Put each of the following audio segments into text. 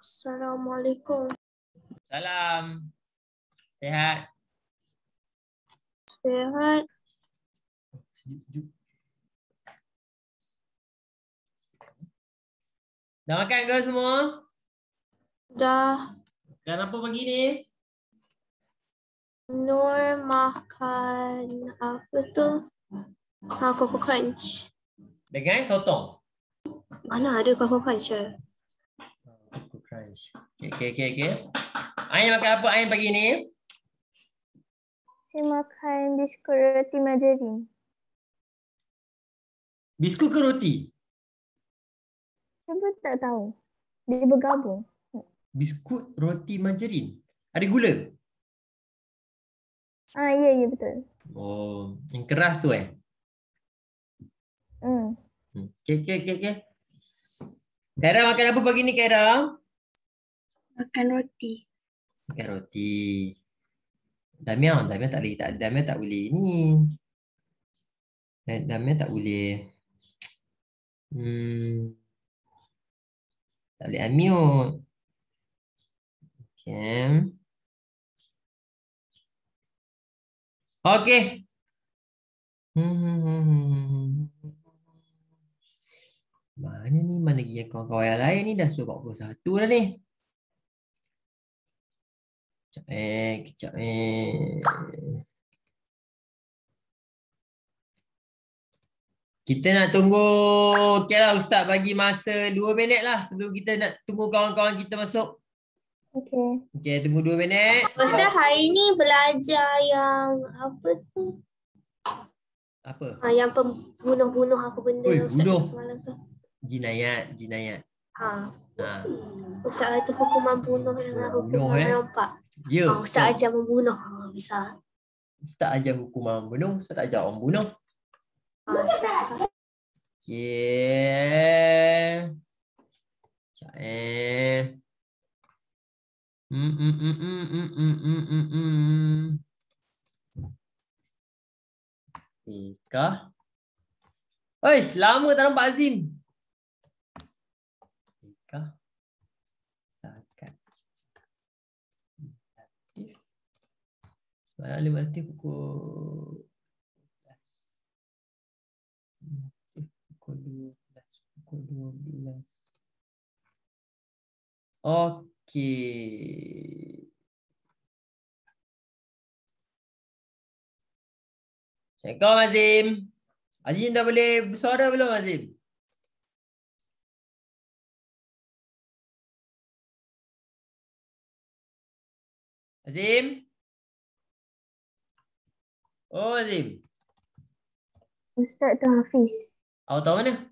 Assalamualaikum. Salam. Sehat? Sehat. Sejuk-sejuk. Dah makan ke semua? Dah. Makan apa pagi ni? Nur makan apa tu? Coco Crunch. Dengan sotong? Mana ada Coco Crunch? Coco Crunch. Okay. Ain makan apa Ain pagi ni? Saya makan biskut roti margarin. Biskut ke roti? Saya pun tak tahu. Dia bergabung. Biskut roti margarin. Ada gula? Ya betul. Oh, yang keras tu Okay. Kaira makan apa pagi ni Kaira? Makan roti. Makan roti. Damian tak boleh. Damian tak boleh ni. Damian tak boleh. Tak boleh unmute. Okay. Mana ni? Mana lagi yang kawan-kawan yang lain ni? Dah 41 dah ni. Kejap. Kita nak tunggu. Okay lah Ustaz bagi masa 2 minit lah sebelum kita nak tunggu kawan-kawan kita masuk. Okay, tunggu 2 minit. Pasal hari ni belajar yang apa tu? Apa? Yang pembunuh-bunuh apa benda Ustaz bunuh. semalam tu. Jinayat. Ustaz kata hukuman bunuh dengan hukuman merompak. Ya. Ustaz ajar membunuh. Bisa. Ustaz ajar hukuman bunuh, Ustaz tak ajar orang bunuh. Okay. Ika. Oi, lama tak nampak Azim. Ika. Takat. Semalam 5 nanti pukul 12. Okey. Assalamualaikum Azim. Azim dah boleh bersuara belum Azim? Azim? Oh Azim. Ustaz tu Hafiz. Awak tahu mana?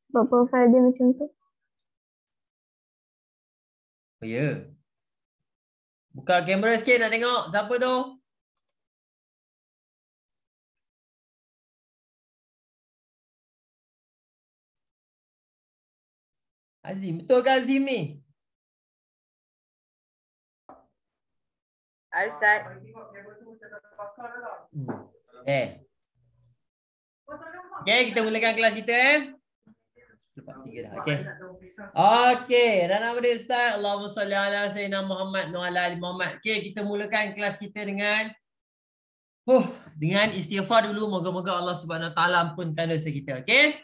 Sebab profil dia macam tu. Oh ya. Buka kamera sikit nak tengok siapa tu? Azim, betul ke Azim ni? Ustaz. Okay, kita mulakan kelas kita Lepas 3 dah. Okay, dan nama dia Ustaz. Allahumma salli ala sayyidina Muhammad wa ala ali Muhammad. Okay, kita mulakan kelas kita dengan istighfar dulu. Moga-moga Allah Subhanahu Wa Taala ampunkan dosa kita. Okay?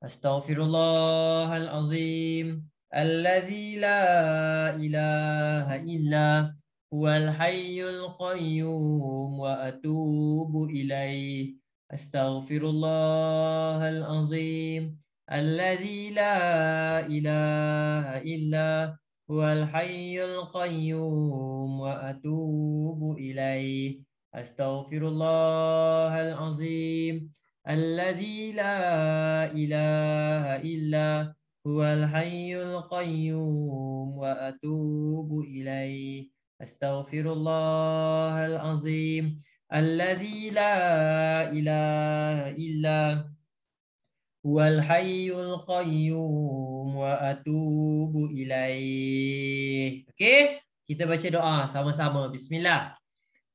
Astaghfirullahalazim. Allazi la ilaha illa huwal hayyul qayyum wa atubu ilaih. Astaghfirullahalazim. Allazi la ilaha illa huwal hayyul qayyum wa atubu ilaih. Astaghfirullahalazim. Allazi la ilaha illa huwal hayyul qayyum wa atubu ilaih. Astaghfirullahalazim. Allazi la ilaha illa huwal hayyul qayyum wa atubu ilaih. Okey, kita baca doa sama-sama. Bismillah.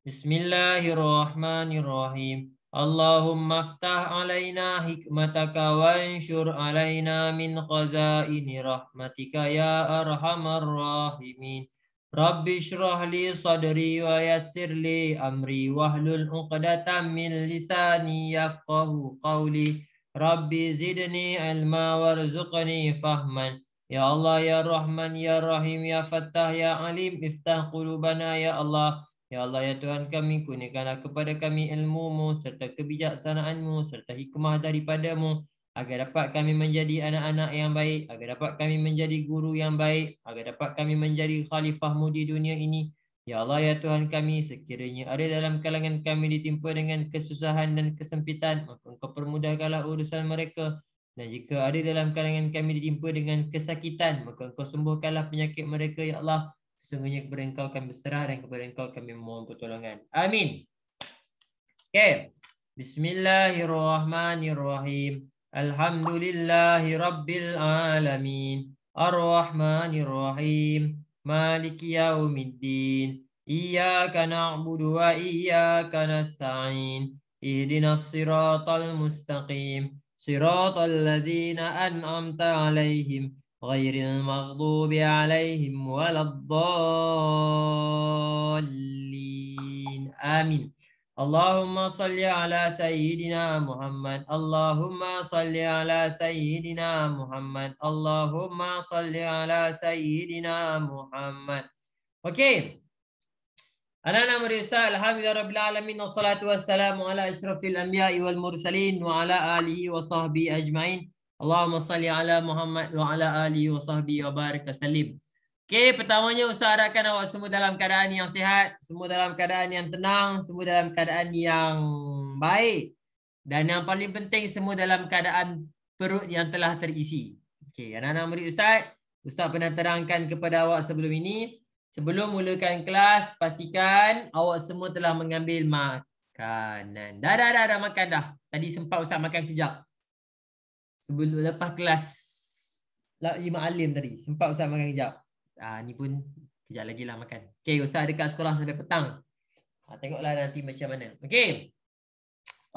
Bismillahirrahmanirrahim. Allahumma aftah alaina hikmataka wanshur alaina min khazaini rahmatika ya arhamar rahimin. Rabbi shrah li sadri wa yassir li amri wahlul 'uqdatam min lisani yafqahu qawli. Rabbi zidni ilma warzuqni fahman. Ya Allah ya Rahman ya Rahim ya Fattah ya Alim iftah qulubana ya Allah. Ya Allah ya Tuhan kami, kurniakanlah kepada kami ilmu-Mu serta kebijaksanaan-Mu serta hikmah daripadamu agar dapat kami menjadi anak-anak yang baik, agar dapat kami menjadi guru yang baik, agar dapat kami menjadi khalifah-Mu di dunia ini. Ya Allah ya Tuhan kami, sekiranya ada dalam kalangan kami ditimpa dengan kesusahan dan kesempitan, maka Engkau permudahkanlah urusan mereka. Dan jika ada dalam kalangan kami ditimpa dengan kesakitan, maka Engkau sembuhkanlah penyakit mereka ya Allah. Sesungguhnya kepada Engkau kami berserah dan kepada Engkau kami memohon pertolongan. Amin. Okay. Bismillahirrahmanirrahim. Alhamdulillahi Rabbil alamin. Ar-Rahmanirrahim. Maliki yaumiddin. Iyyaka na'budu wa iyyaka nasta'in. Ihdinas siratal mustaqim. Siratal ladzina an'amta 'alaihim ghairil maghdubi 'alaihim waladdallin. Amin. Allahumma salli ala sayyidina Muhammad. Allahumma salli ala sayyidina Muhammad. Allahumma salli ala sayyidina Muhammad. Okey. Anak-anak murid Ustaz, alhamdulillah rabbil alamin wassalatu wassalamu ala asyrafil anbiya'i wal mursalin wa ala alihi wa sahbihi ajmain. Allahumma salli ala Muhammad wa ala alihi wa sahbihi wa barik wasallim. Okey, pertamanya Ustaz harapkan awak semua dalam keadaan yang sihat, semua dalam keadaan yang tenang, semua dalam keadaan yang baik. Dan yang paling penting semua dalam keadaan perut yang telah terisi. Okey, anak-anak murid Ustaz, Ustaz pernah terangkan kepada awak sebelum ini, sebelum mulakan kelas, pastikan awak semua telah mengambil makanan. Dah makan dah. Tadi sempat Ustaz makan kejap. Sebelum lepas kelas Lima Alim tadi, sempat Ustaz makan kejap. Ni pun kejap lagi lah makan. Okey, Ustaz dekat sekolah sampai petang. Tengoklah nanti macam mana. Okey.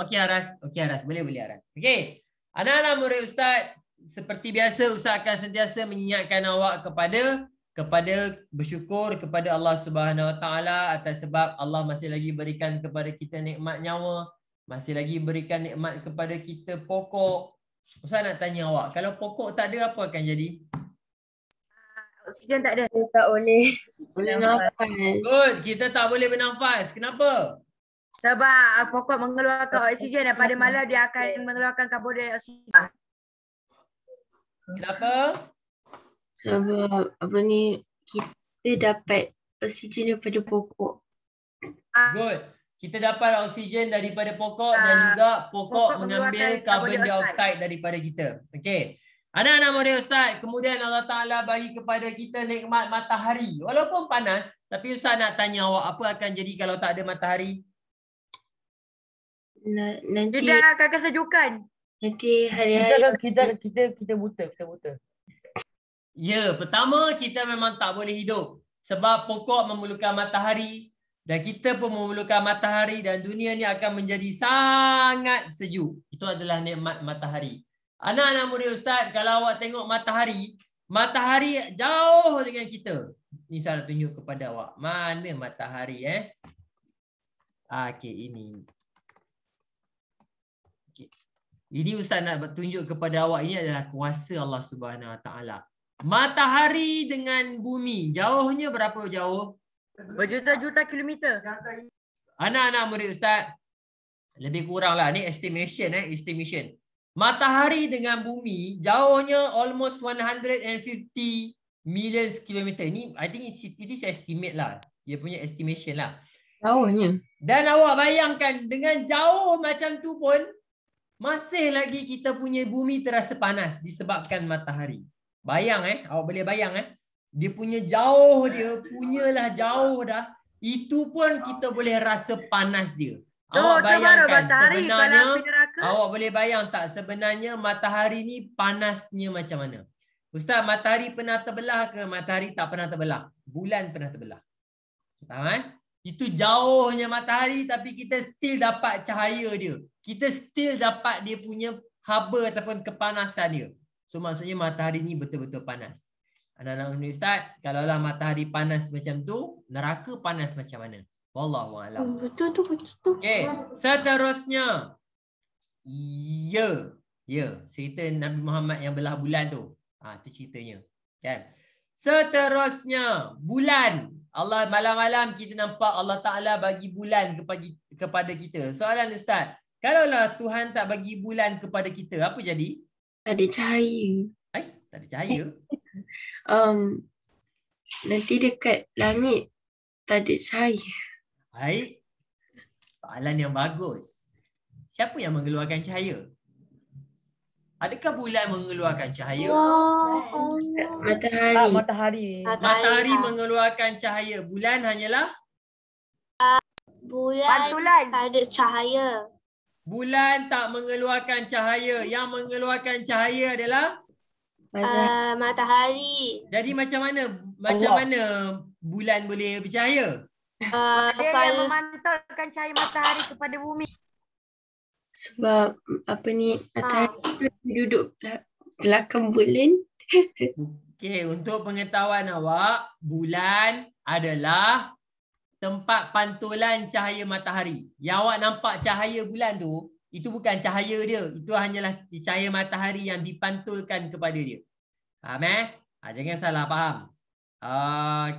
Okey Aras. Okey Aras. Boleh Aras. Okey. Anak-anak murid Ustaz, seperti biasa Ustaz akan sentiasa mengingatkan awak kepada bersyukur kepada Allah Subhanahu Wa Taala atas sebab Allah masih lagi berikan kepada kita nikmat nyawa, masih lagi berikan nikmat kepada kita pokok. Ustaz nak tanya awak, kalau pokok tak ada apa akan jadi? Oksigen tak ada. Tak boleh. Boleh nafas. Good, kita tak boleh bernafas. Kenapa? Sebab pokok mengeluarkan oksigen dan pada malam dia akan mengeluarkan karbon dioksida. Kenapa? Sebab kita dapat oksigen daripada pokok. Good. Kita dapat oksigen daripada pokok dan juga pokok mengambil karbon dioksida daripada kita. Okey. Anak-anak murid Ustaz, kemudian Allah Ta'ala bagi kepada kita nikmat matahari. Walaupun panas, tapi Ustaz nak tanya awak, apa akan jadi kalau tak ada matahari? Nanti Tidak akan kesejukan. nanti hari-hari Kita buta. Ya, pertama kita memang tak boleh hidup. Sebab pokok memerlukan matahari dan kita pun memerlukan matahari dan dunia ni akan menjadi sangat sejuk. Itu adalah nikmat matahari. Anak-anak murid Ustaz, kalau awak tengok matahari jauh dengan kita. Ni saya nak tunjuk kepada awak. Mana matahari Okey, ini. Okey. Ini Ustaz nak tunjuk kepada awak, ini adalah kuasa Allah Subhanahu Wa Taala. Matahari dengan bumi, jauhnya berapa jauh? Berjuta-juta kilometer. Anak-anak murid Ustaz, lebih kurang lah. Ni estimation. Matahari dengan bumi, jauhnya almost 150 million kilometer. Ni, I think it is estimate lah. Dia punya estimation lah. jauhnya. Dan awak bayangkan, dengan jauh macam tu pun, masih lagi kita punya bumi terasa panas disebabkan matahari. Bayang awak boleh bayang dia punya jauh, dia punyalah jauh dah. Itu pun kita boleh rasa panas dia. Awak bayangkan sebenarnya, awak boleh bayang tak sebenarnya matahari ni panasnya macam mana? Ustaz, matahari pernah terbelah ke? Matahari tak pernah terbelah. Bulan pernah terbelah. Faham Itu jauhnya matahari tapi kita still dapat cahaya dia. Kita still dapat dia punya haba ataupun kepanasan dia. So maksudnya matahari ni betul-betul panas. Anak-anak Ustaz, kalaulah matahari panas macam tu, neraka panas macam mana? Wallahu a'lam. Betul tu. Okey, seterusnya. Cerita Nabi Muhammad yang belah bulan tu. Tu ceritanya. Kan? Seterusnya, bulan. Allah malam-malam kita nampak Allah Ta'ala bagi bulan kepada kita. Soalan Ustaz, kalaulah Tuhan tak bagi bulan kepada kita, apa jadi? Tak ada cahaya. Tak ada cahaya? Nanti dekat langit tak ada cahaya. Baik. Soalan yang bagus. Siapa yang mengeluarkan cahaya? Adakah bulan mengeluarkan cahaya? Matahari. Matahari mengeluarkan cahaya. Bulan hanyalah? Bulan Pantulan. ada cahaya. Bulan tak mengeluarkan cahaya. Yang mengeluarkan cahaya adalah? Matahari. Jadi macam mana bulan boleh bercahaya? Dia yang memantulkan cahaya matahari kepada bumi. Sebab matahari tu duduk belakang bulan. Okey, untuk pengetahuan awak, bulan adalah tempat pantulan cahaya matahari. Yang awak nampak cahaya bulan tu, itu bukan cahaya dia. Itu hanyalah cahaya matahari yang dipantulkan kepada dia. Faham jangan salah faham.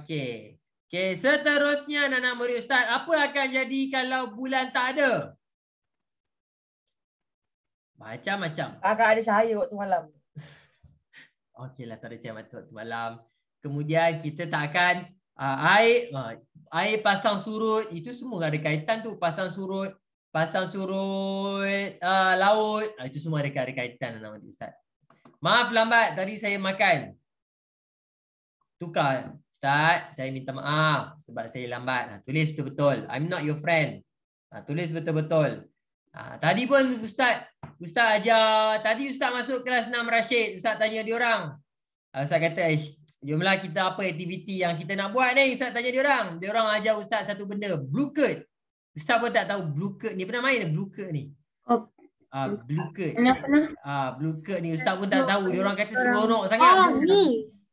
Okey. Okey, seterusnya anak-anak murid Ustaz, apa akan jadi kalau bulan tak ada? Macam-macam. Akan ada cahaya waktu malam. Okeylah, tak ada cahaya waktu malam. Kemudian kita tak akan air pasang surut, itu semua ada kaitan tu. Pasang surut laut, itu semua ada kaitan anak-anak Ustaz. Maaf lambat, tadi saya makan. Tukar. Ustaz, saya minta maaf sebab saya lambat. Tulis betul-betul. I'm not your friend. Tulis betul-betul. Tadi pun Ustaz ajar. Tadi Ustaz masuk kelas 6 Rashid. Ustaz tanya diorang. Ustaz kata, jomlah kita apa aktiviti yang kita nak buat ni. Ustaz tanya diorang. Diorang ajar Ustaz satu benda. Blue Card. Ustaz pun tak tahu Blue Card ni. Pernah main Blue Card ni? Blue Card. Blue Card ni Ustaz pun tak tahu. Diorang kata seronok sangat.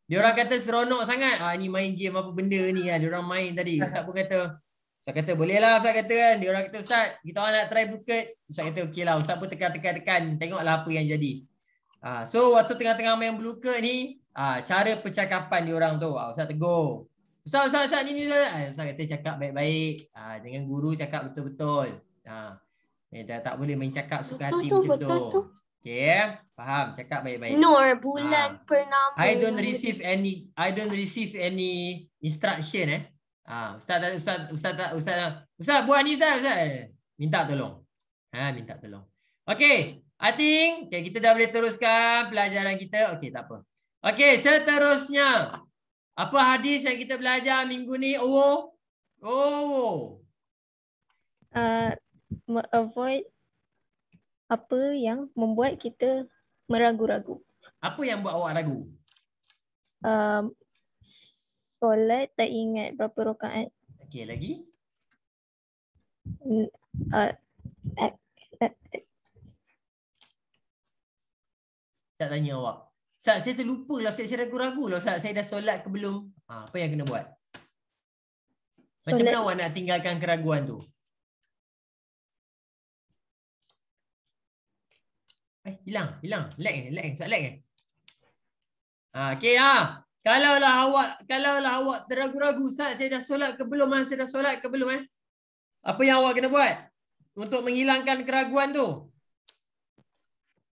Diorang kata seronok sangat. Ni main game apa benda ni kan. Diorang main tadi. Ustaz pun kata, boleh lah Ustaz kata kan. Diorang kata Ustaz, kita orang nak try Blue Card. Ustaz kata okey lah. Ustaz pun tekan. Tengoklah apa yang jadi. So waktu tengah-tengah main Blue Card ni, cara percakapan diorang tu. Ustaz tegur. Ustaz ni Ustaz kata cakap baik-baik. Dengan guru cakap betul-betul. Dah tak boleh main cakap suka hati macam tu. Okay, faham? Cakap baik-baik. Nur bulan pernama. I don't receive any instruction Ustaz buat ni Ustaz. Minta tolong. Minta tolong. Okay, I think kita dah boleh teruskan pelajaran kita. Okay, tak apa. Okay, seterusnya. Apa hadis yang kita belajar minggu ni? Avoid apa yang membuat kita meragu-ragu. Apa yang buat awak ragu? Solat tak ingat berapa rakaat. Okey, lagi? Ustaz tanya awak. Ustaz, saya terlupa lah. Saya ragu-ragu lah Ustaz. Saya dah solat ke belum? Apa yang kena buat? Macam mana awak nak tinggalkan keraguan tu? Hilang. Lag Ustaz lag. Okey Kalaulah awak teragu-ragu, Ustaz, saya dah solat ke belum? Apa yang awak kena buat untuk menghilangkan keraguan tu?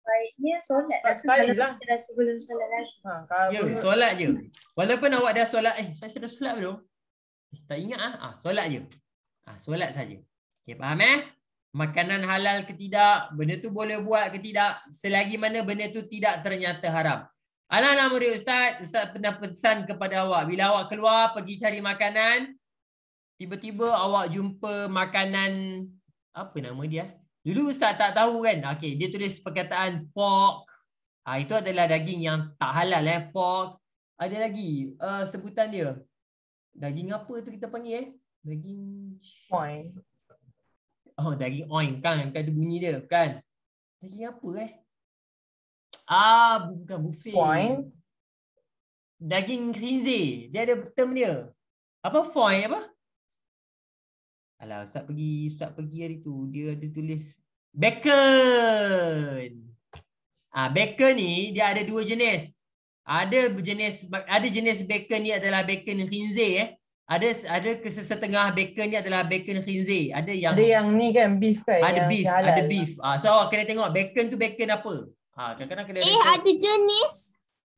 Baiknya solat. Tapi kalau kita dah sebelum solat lagi. Solat je. Walaupun awak dah solat, saya dah solat belum? Tak ingat solat je. Solat saja. Okey, faham Makanan halal ke tidak, benda tu boleh buat ke tidak, selagi mana benda tu tidak ternyata haram. Anak-anak murid Ustaz pernah pesan kepada awak, bila awak keluar pergi cari makanan, tiba-tiba awak jumpa makanan, apa nama dia? Dulu Ustaz tak tahu kan, okey, dia tulis perkataan pork, itu adalah daging yang tak halal pork. Ada lagi sebutan dia, daging apa tu kita panggil Daging Point. oh, daging oin kan ada bunyi dia kan. Daging apa bukan buffet. Point. Daging khinzir. Dia ada term dia. Apa foin apa? Alah, Ustaz pergi hari tu dia ada tulis bacon. Bacon ni dia ada dua jenis. Ada jenis bacon ni adalah bacon khinzir Ada setengah bacon ni adalah bacon khinzir. Ada yang ni kan beef kan. ada yang beef, halal. ada beef. So awak kena tengok bacon tu bacon apa. Kadang-kadang kena Ada jenis.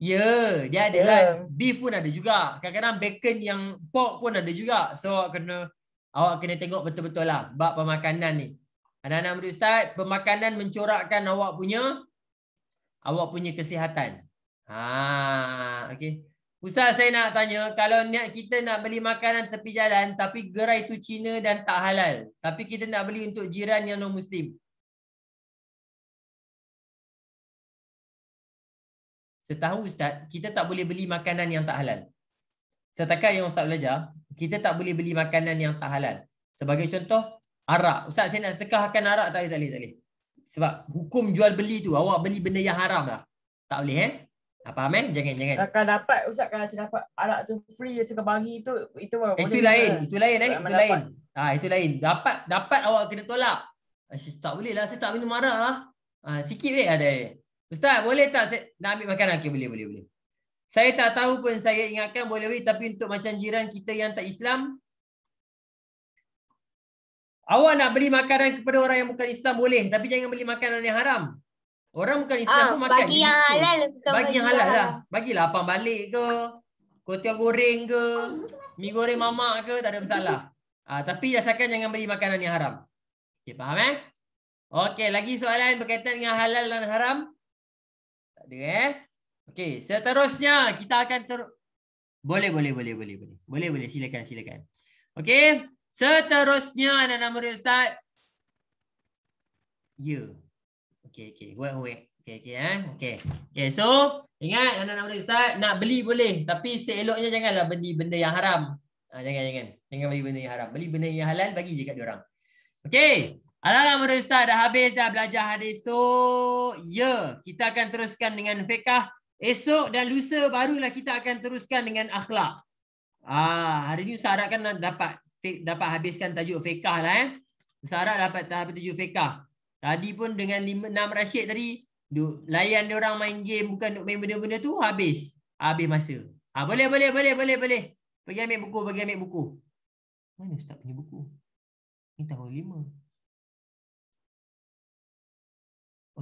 Ya, dia ada lah. Beef pun ada juga. Kadang-kadang bacon yang pork pun ada juga. So awak kena tengok betul-betul lah bab pemakanan ni. Anak-anak murid Ustaz, pemakanan mencorakkan awak punya kesihatan. Okey. Ustaz, saya nak tanya, kalau kita nak beli makanan tepi jalan tapi gerai tu Cina dan tak halal, tapi kita nak beli untuk jiran yang non-Muslim. Setahu Ustaz, kita tak boleh beli makanan yang tak halal. Setakat yang Ustaz belajar, kita tak boleh beli makanan yang tak halal. Sebagai contoh, arak. Ustaz, saya nak sedekahkan arak, tak boleh. Sebab hukum jual beli tu, awak beli benda yang haram lah. Tak boleh faham Jangan. Akan dapat Ustaz, kalau saya dapat arak tu free, saya suka bagi tu, itu baru boleh. Itu lain. Itu lain. Dapat awak kena tolak. Tak boleh lah, saya tak minum arak lah. Sikit ada. Ustaz, boleh tak saya nak ambil makanan? Okay, boleh. Saya tak tahu pun, saya ingatkan boleh, tapi untuk macam jiran kita yang tak Islam, awak nak beli makanan kepada orang yang bukan Islam boleh, tapi jangan beli makanan yang haram. Orang bukan Islam pun makan. Bagi yang halal. Bagi yang halal lah. Bagilah apam balik ke, kuotiao goreng ke, mi goreng mamak ke, tak ada masalah. Tapi asalkan jangan beli makanan yang haram. Okay, faham Okey, lagi soalan berkaitan dengan halal dan haram? Tak ada Okey, seterusnya kita akan Boleh, silakan. Okey, seterusnya anak-anak murid Ustaz. Ya. Okey. Okey. So, ingat anak-anak murid Ustaz, nak beli boleh, tapi seeloknya janganlah beli benda yang haram. Jangan beli benda yang haram. Beli benda yang halal, bagi je kat diorang. Okey. Anak-anak murid Ustaz dah habis dah belajar hadis tu. Ya, kita akan teruskan dengan fiqh. Esok dan lusa barulah kita akan teruskan dengan akhlak. Hari ni Ustaz harapkan dapat habiskan tajuk fiqh lah Ustaz harap dapat tajuk fiqh. Tadi pun dengan 6 Rashid tadi, layan dia orang main game, bukan duk main benda-benda tu, habis masa. Boleh. Pergi ambil buku. Mana Ustaz punya buku? Ni tahun 5.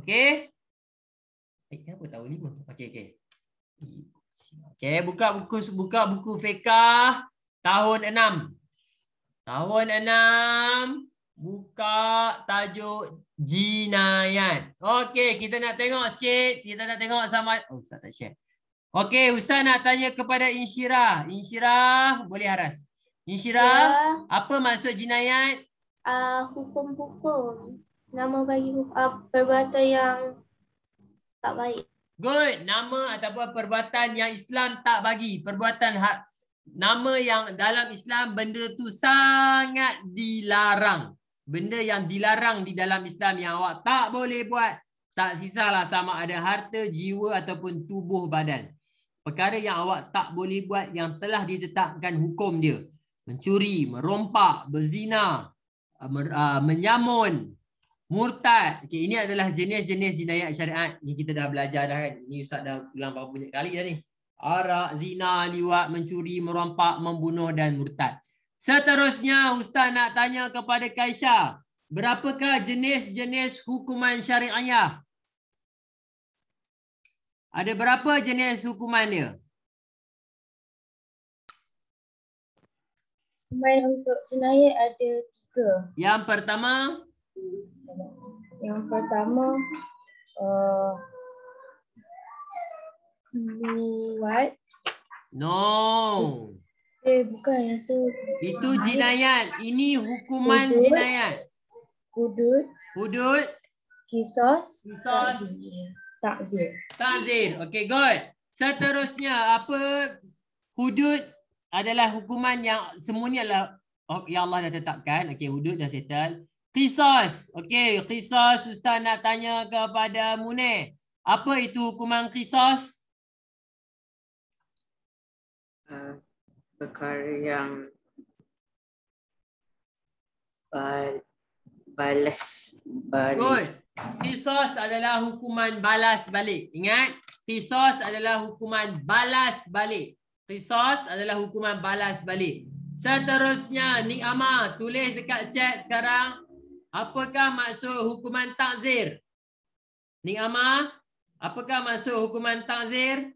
Okey. Kenapa tahun 5? Okey. Okey, buka buku fiqh tahun 6. Tahun 6, buka tajuk jinayat. Okey, kita nak tengok sikit. Kita nak tengok sama. Ustaz tak share. Okey, Ustaz nak tanya kepada Insyirah. Insyirah, boleh Haras. Insyirah, apa maksud jinayat? Hukum-hukum. Nama bagi perbuatan yang tak baik. Good. Nama ataupun perbuatan yang Islam tak bagi. Perbuatan nama yang dalam Islam benda tu sangat dilarang. Benda yang dilarang di dalam Islam yang awak tak boleh buat. Tak sisalah sama ada harta, jiwa ataupun tubuh badan. Perkara yang awak tak boleh buat yang telah ditetapkan hukum dia. Mencuri, merompak, berzina, menyamun, murtad. Okay, ini adalah jenis-jenis jinayat syariat. Ni kita dah belajar dah kan. Ni Ustaz dah ulang berapa banyak kali dah ni. Arak, zina, liwat, mencuri, merompak, membunuh dan murtad. Seterusnya Ustaz nak tanya kepada Kaisha. Berapakah jenis-jenis hukuman syariah? Ada berapa jenis hukuman dia? Hukuman untuk jinayat ada 3. Yang pertama, What? no. Bukan itu. Itu jinayat. Ini hukuman jinayat. Hudud. Kisos. Kisos. Takzir. Okay, good. Seterusnya, apa hudud adalah hukuman yang semuanya adalah Oh, ya Allah dah tetapkan. Okey, hudud dah settle. Qisas. Okey, qisas Ustaz nak tanya kepada Munir. Apa itu hukuman qisas? Perkara yang balas balik. Good. Qisas adalah hukuman balas balik. Ingat, qisas adalah hukuman balas balik. Qisas adalah hukuman balas balik. Seterusnya, Nik Amar tulis dekat chat sekarang. Apakah maksud hukuman takzir? Nik Amar, apakah maksud hukuman takzir?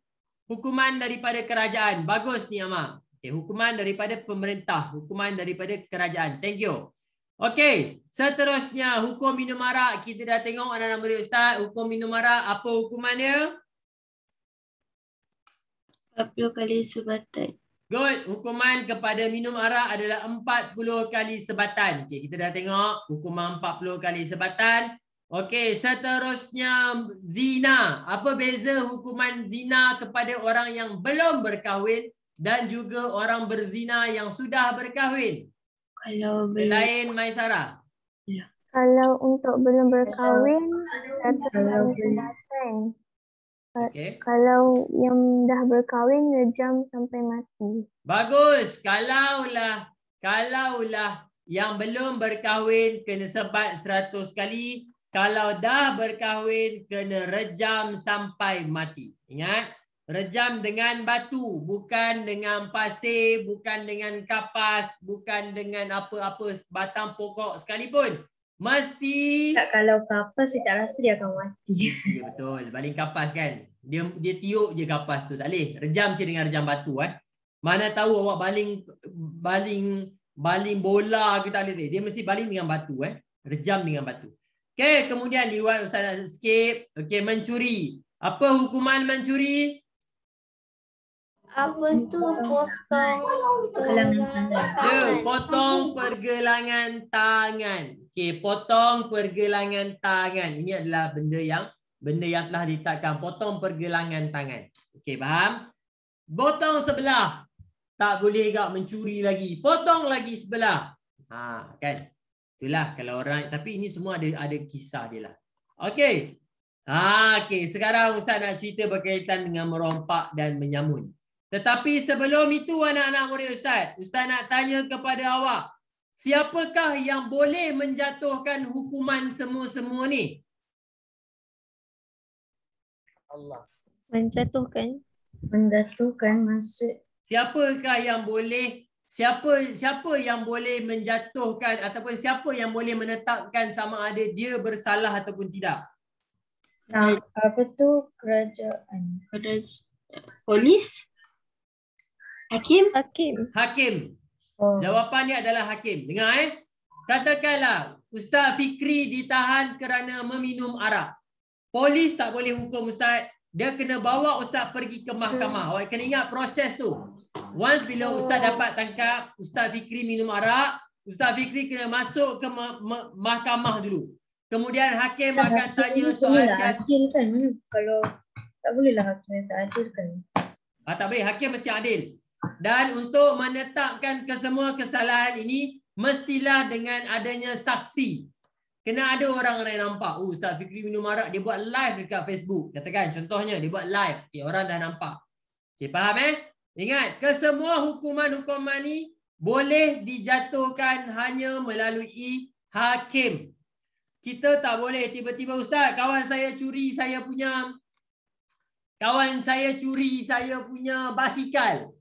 Hukuman daripada kerajaan. Bagus Nik Amar. Okay, hukuman daripada pemerintah. Hukuman daripada kerajaan. Thank you. Okey, seterusnya hukum minum arak. Kita dah tengok anak-anak murid Ustaz. Hukum minum arak, apa hukumannya? 40 kali sebatan. Good. Hukuman kepada minum arak adalah 40 kali sebatan. Okey, kita dah tengok hukuman 40 kali sebatan. Okey, seterusnya zina. Apa beza hukuman zina kepada orang yang belum berkahwin dan juga orang berzina yang sudah berkahwin? Kalau belum, Lain Maisara. Kalau untuk belum berkahwin, 1 kali sebatan. Okey. Kalau yang dah berkahwin, rejam sampai mati. Bagus. Kalaulah yang belum berkahwin kena sebat 100 kali. Kalau dah berkahwin kena rejam sampai mati. Ingat, rejam dengan batu, bukan dengan pasir, bukan dengan kapas, bukan dengan apa-apa batang pokok sekalipun. Mesti Tak, kalau kapas saya tak rasa dia akan mati. ya, betul. Baling kapas kan. Dia tiup je kapas tu, tak boleh. Rejam je dengan rejam batu Mana tahu awak baling bola ke tak boleh. Dia mesti baling dengan batu Rejam dengan batu. Okey, kemudian liwat Ustaz nak skip. Okey, mencuri. Apa hukuman mencuri? Apa tu potong Pergelangan tangan. Potong pergelangan tangan. Okey, potong pergelangan tangan. Ini adalah benda yang telah ditetapkan. Potong pergelangan tangan. Okey, faham? Potong sebelah. Tak boleh gak mencuri lagi. Potong lagi sebelah. Kan? Itulah kalau orang, tapi ini semua ada kisah dia lah. Okey. Okey, sekarang Ustaz nak cerita berkaitan dengan merompak dan menyamun. Tetapi sebelum itu anak-anak murid Ustaz nak tanya kepada awak, siapakah yang boleh menjatuhkan hukuman semua-semua ni? Allah. Menjatuhkan. Menjatuhkan maksud Siapakah yang boleh siapa yang boleh menjatuhkan ataupun siapa yang boleh menetapkan sama ada dia bersalah ataupun tidak? apa tu kerajaan. Polis? Hakim? Hakim. Oh. Jawapannya adalah hakim. Dengar Katakanlah Ustaz Fikri ditahan kerana meminum arak. Polis tak boleh hukum Ustaz. Dia kena bawa Ustaz pergi ke mahkamah. Awak kena ingat proses tu. Once bila Ustaz dapat tangkap Ustaz Fikri minum arak, Ustaz Fikri kena masuk ke mahkamah dulu. Kemudian hakim akan tanya soal siasat. Adil kan? Kalau tak bolehlah hakim yang tak adil kan? Tak boleh. Hakim mesti adil. Dan untuk menetapkan kesemua kesalahan ini, mestilah dengan adanya saksi. Kena ada orang yang nampak. Ustaz Fikri minum arak, dia buat live dekat Facebook. Katakan contohnya, dia buat live. Okay, orang dah nampak. Okay, faham Ingat, kesemua hukuman-hukuman ni boleh dijatuhkan hanya melalui hakim. Kita tak boleh tiba-tiba, Ustaz, kawan saya curi saya punya basikal.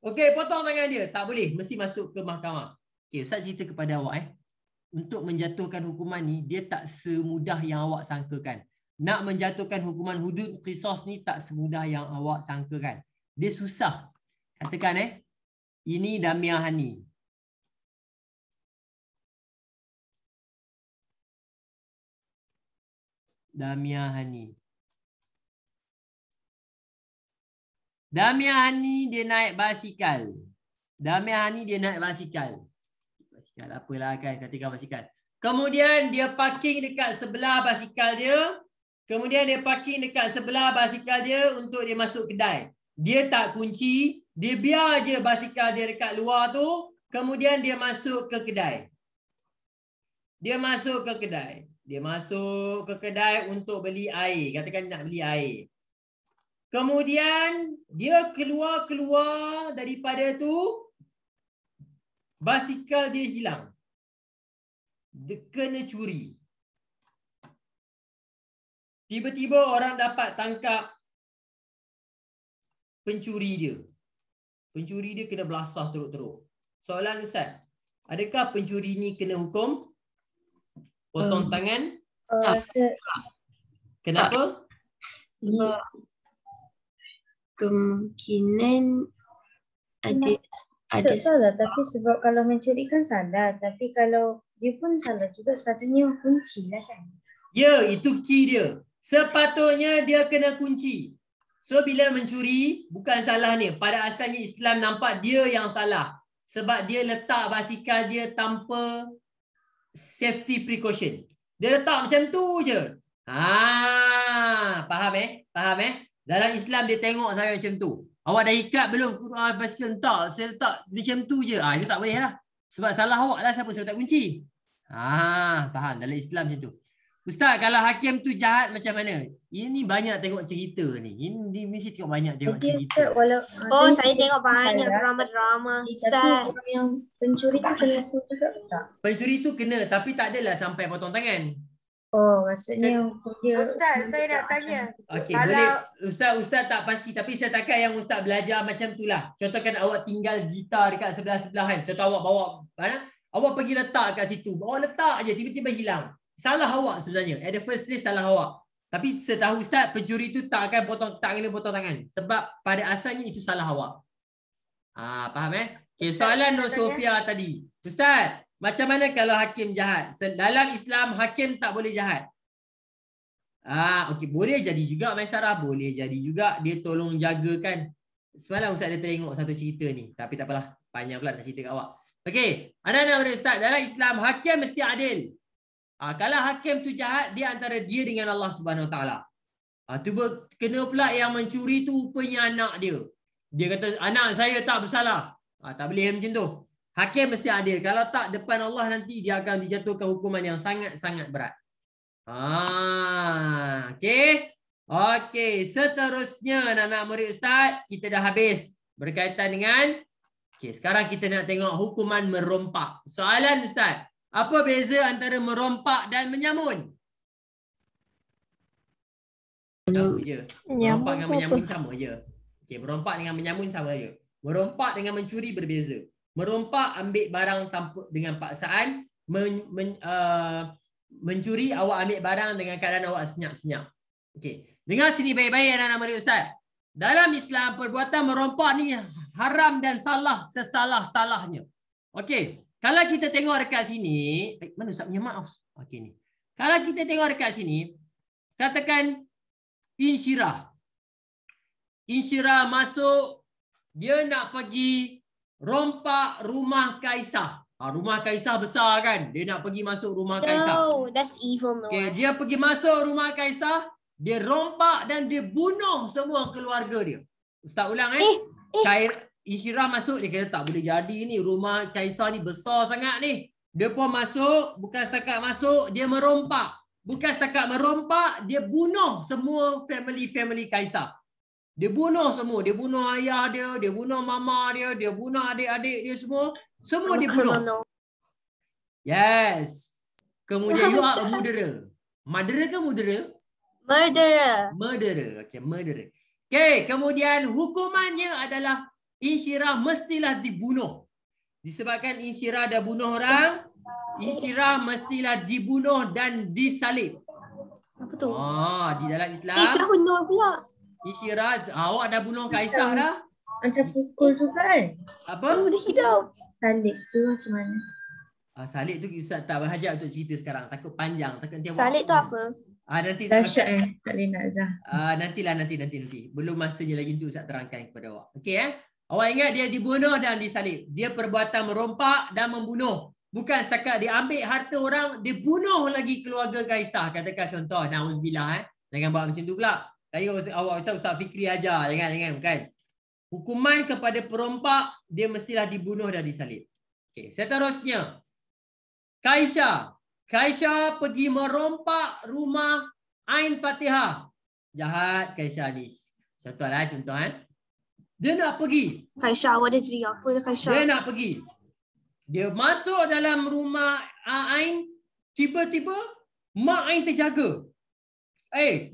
Okey, potong tangan dia. Tak boleh, mesti masuk ke mahkamah. Okey, Ustaz cerita kepada awak untuk menjatuhkan hukuman ni, dia tak semudah yang awak sangkakan. Nak menjatuhkan hukuman hudud qisas ni tak semudah yang awak sangkakan. Dia susah. Katakan ini Damia Hani. Damia Hani dia naik basikal. Basikal apalah kan, katakan basikal. Kemudian dia parking dekat sebelah basikal dia. Untuk dia masuk kedai. Dia tak kunci, dia biar je basikal dia dekat luar tu. Kemudian dia masuk ke kedai. Dia masuk ke kedai untuk beli air. Katakan nak beli air. Kemudian dia keluar daripada tu, basikal dia hilang. Dia kena curi. Tiba-tiba orang dapat tangkap pencuri dia. Pencuri dia kena belasah teruk-teruk. Soalan Ustaz, adakah pencuri ni kena hukum potong tangan? Kenapa? Sebab kemungkinan ada Tak salah, tapi sebab kalau mencuri kan salah. Tapi kalau dia pun salah juga, sepatutnya kunci lah kan. Ya, itu key dia. Sepatutnya dia kena kunci. So bila mencuri, bukan salah ni. Pada asalnya Islam nampak dia yang salah. Sebab dia letak basikal dia tanpa safety precaution. Dia letak macam tu je. Faham Dalam Islam dia tengok saya macam tu. Awak dah ikat belum basikal? Tak, saya letak macam tu je. Itu tak boleh lah. Sebab salah awak lah, siapa suruh letak kunci. Faham, dalam Islam macam tu. Ustaz, kalau hakim tu jahat macam mana? Ini banyak tengok cerita ni. Ini mesti tengok banyak tengok Jadi cerita. Ustaz, Saya tengok banyak drama-drama. tapi Ustaz. orang yang pencuri tu kena tu juga tak? Pencuri tu kena, tapi tak adalah sampai potong tangan. Oh, maksudnya dia... Ustaz, saya nak tanya. Okey, Kalau- boleh. Ustaz tak pasti, tapi saya takkan yang Ustaz belajar macam tu lah. Contohkan awak tinggal gitar dekat sebelah-sebelahan. Contoh awak bawa, awak pergi letak kat situ. Awak letak je, tiba-tiba hilang. Salah awak sebenarnya. At the first place salah awak. Tapi setahu Ustaz, pencuri tu tak kena potong tangan. Sebab pada asalnya itu salah awak. Faham Okay, soalan Nur Sofia tadi. Ustaz, macam mana kalau hakim jahat? Dalam Islam, hakim tak boleh jahat. Okey, boleh jadi juga Maisarah. Boleh jadi juga dia tolong jagakan. Semalam Ustaz ada tengok satu cerita ni. Tapi tak apalah. Panjang pula nak cerita kat awak. Okey, anak-anak Ustaz, dalam Islam, hakim mesti adil. Kalau hakim tu jahat, dia antara dia dengan Allah Subhanahu Wa Taala. Kena pula yang mencuri tu rupanya anak dia. Dia kata anak saya tak bersalah. Tak boleh macam tu. Hakim mesti adil. Kalau tak, depan Allah nanti dia akan dijatuhkan hukuman yang sangat-sangat berat. Okey, seterusnya anak-anak murid Ustaz, kita dah habis berkaitan dengan sekarang kita nak tengok hukuman merompak. Soalan Ustaz, apa beza antara merompak dan menyamun? Sama je. Merompak dengan menyamun sama je. Merompak dengan menyamun sama je. Merompak dengan mencuri berbeza. Merompak ambil barang tanpa dengan paksaan. Mencuri awak ambil barang dengan keadaan awak senyap-senyap. Dengar sini baik-baik anak-anak murid Ustaz. Dalam Islam, perbuatan merompak ni haram dan salah sesalah-salahnya. Kalau kita tengok dekat sini, mana Ustaz punya maaf? Ni. Kalau kita tengok dekat sini, katakan insyirah. Insyirah masuk, dia nak pergi rompak rumah Kaisar. Rumah Kaisar besar kan? Dia nak pergi masuk rumah Kaisar. No, that's evil. Dia pergi masuk rumah Kaisar, dia rompak dan dia bunuh semua keluarga dia. Ustaz ulang Insyirah masuk, dia kata tak boleh jadi ni, rumah Kaisar ni besar sangat ni. Dia pun masuk, bukan setakat masuk, dia merompak. Bukan setakat merompak, dia bunuh semua family Kaisar. Dia bunuh semua, dia bunuh ayah dia bunuh mama dia bunuh adik-adik dia semua. Semua dia bunuh. Yes. Kemudian you are a murderer. Murderer ke murderer? Murderer. Murderer. Kemudian hukumannya adalah insyirah mestilah dibunuh. Disebabkan insyirah dah bunuh orang, insyirah mestilah dibunuh dan disalib. Apa tu? Di dalam Islam. Insyirah bunuh pula. Insyirah, awak dah bunuh Kaisar dah? Macam pukul juga kan? Apa? Dia hidup. Salib tu macam mana? Salib tu Ustaz tak berhajat untuk cerita sekarang. Takut panjang. Salib tu apa? Nanti Dahsyat tak boleh nak Zah. nanti. Belum masanya lagi tu Ustaz terangkan kepada awak. Awak ingat dia dibunuh dan disalib. Dia perbuatan merompak dan membunuh. Bukan setakat dia ambil harta orang, dia bunuh lagi keluarga Kaisar. Katakan contoh, na'udzubillah. Jangan buat macam tu pula. Awak kata Ustaz Fikri ajar. Jangan, bukan. Hukuman kepada perompak, dia mestilah dibunuh dan disalib. Okey, seterusnya. Kaisha pergi merompak rumah Ain Fatihah. Jahat Kaisha ni. Contoh. Dia nak pergi. Kaisha awak dia jadi apa dia Kaisha? Dia nak pergi. Dia masuk dalam rumah Ain. Tiba-tiba mak Ain terjaga.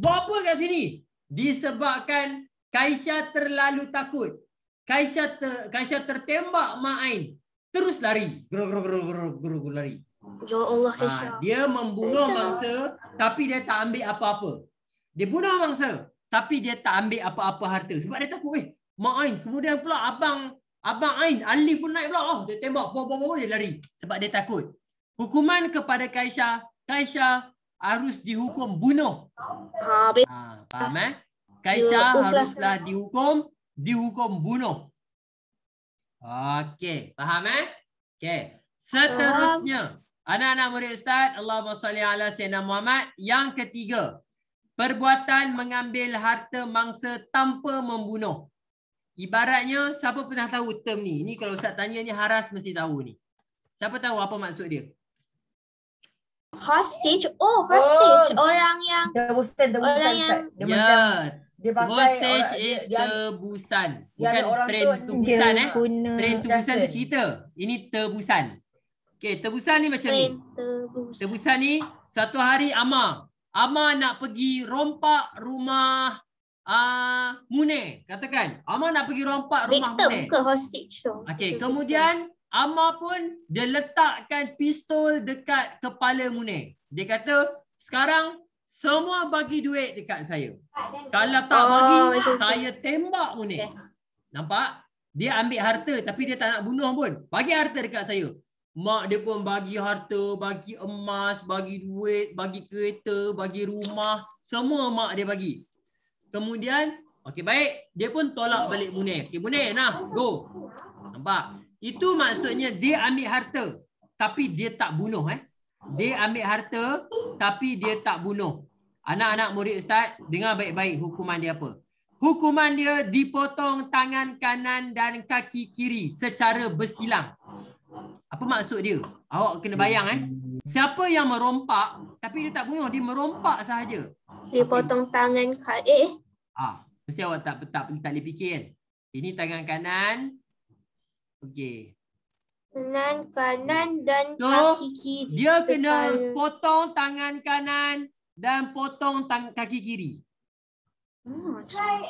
Buat apa kat sini? Disebabkan Kaisha terlalu takut. Kaisha tertembak mak Ain. Terus lari. Guru lari. Ya Allah Kaisha. Dia membunuh mangsa tapi dia tak ambil apa-apa. Dia bunuh mangsa tapi dia tak ambil apa-apa harta. Sebab dia takut mak Ain. Kemudian pula abang Ain Alif pun naik pula. Dia tembak. Dia lari. Sebab dia takut. Hukuman kepada Kaisha harus dihukum bunuh. Faham Kaisha haruslah dihukum bunuh. Okey, faham Okey. Seterusnya, anak-anak murid Ustaz, Allahumma salli ala Sayyidina Muhammad. Yang ketiga, perbuatan mengambil harta mangsa tanpa membunuh. Ibaratnya, siapa pernah tahu term ni? Ni kalau Ustaz tanya ni Haras mesti tahu ni. Siapa tahu apa maksud dia? Hostage? Hostage. Orang yang Dia pakai hostage is tebusan. Bukan train tubusan Train tubusan tu cerita. Ini tebusan. Okey, tebusan ni macam ni. Tebusan ni satu hari Amar nak pergi rompak rumah Munir. Katakan Amar nak pergi rompak rumah victim Munir. ke hostage tu. Okey, kemudian Amar pun dia letakkan pistol dekat kepala Munir. Dia kata, sekarang semua bagi duit dekat saya. Kalau tak bagi, saya tembak Munir. Nampak? Dia ambil harta tapi dia tak nak bunuh pun. Bagi harta dekat saya. Mak dia pun bagi harta, bagi emas, bagi duit, bagi kereta, bagi rumah. Semua mak dia bagi. Kemudian, okey baik. Dia pun tolak balik Munir. Okey Munir, nah, go. Nampak? Itu maksudnya dia ambil harta tapi dia tak bunuh. Dia ambil harta tapi dia tak bunuh. Anak-anak murid Ustaz, dengar baik-baik hukuman dia apa. Hukuman dia dipotong tangan kanan dan kaki kiri secara bersilang. Apa maksud dia? Awak kena bayang Siapa yang merompak tapi dia tak bunuh, dia merompak sahaja. Dia potong tangan Mesti awak tak boleh fikir kan. Ini tangan kanan. Okey. Tangan kanan dan So, kaki kiri. Dia kena potong tangan kanan dan potong kaki kiri.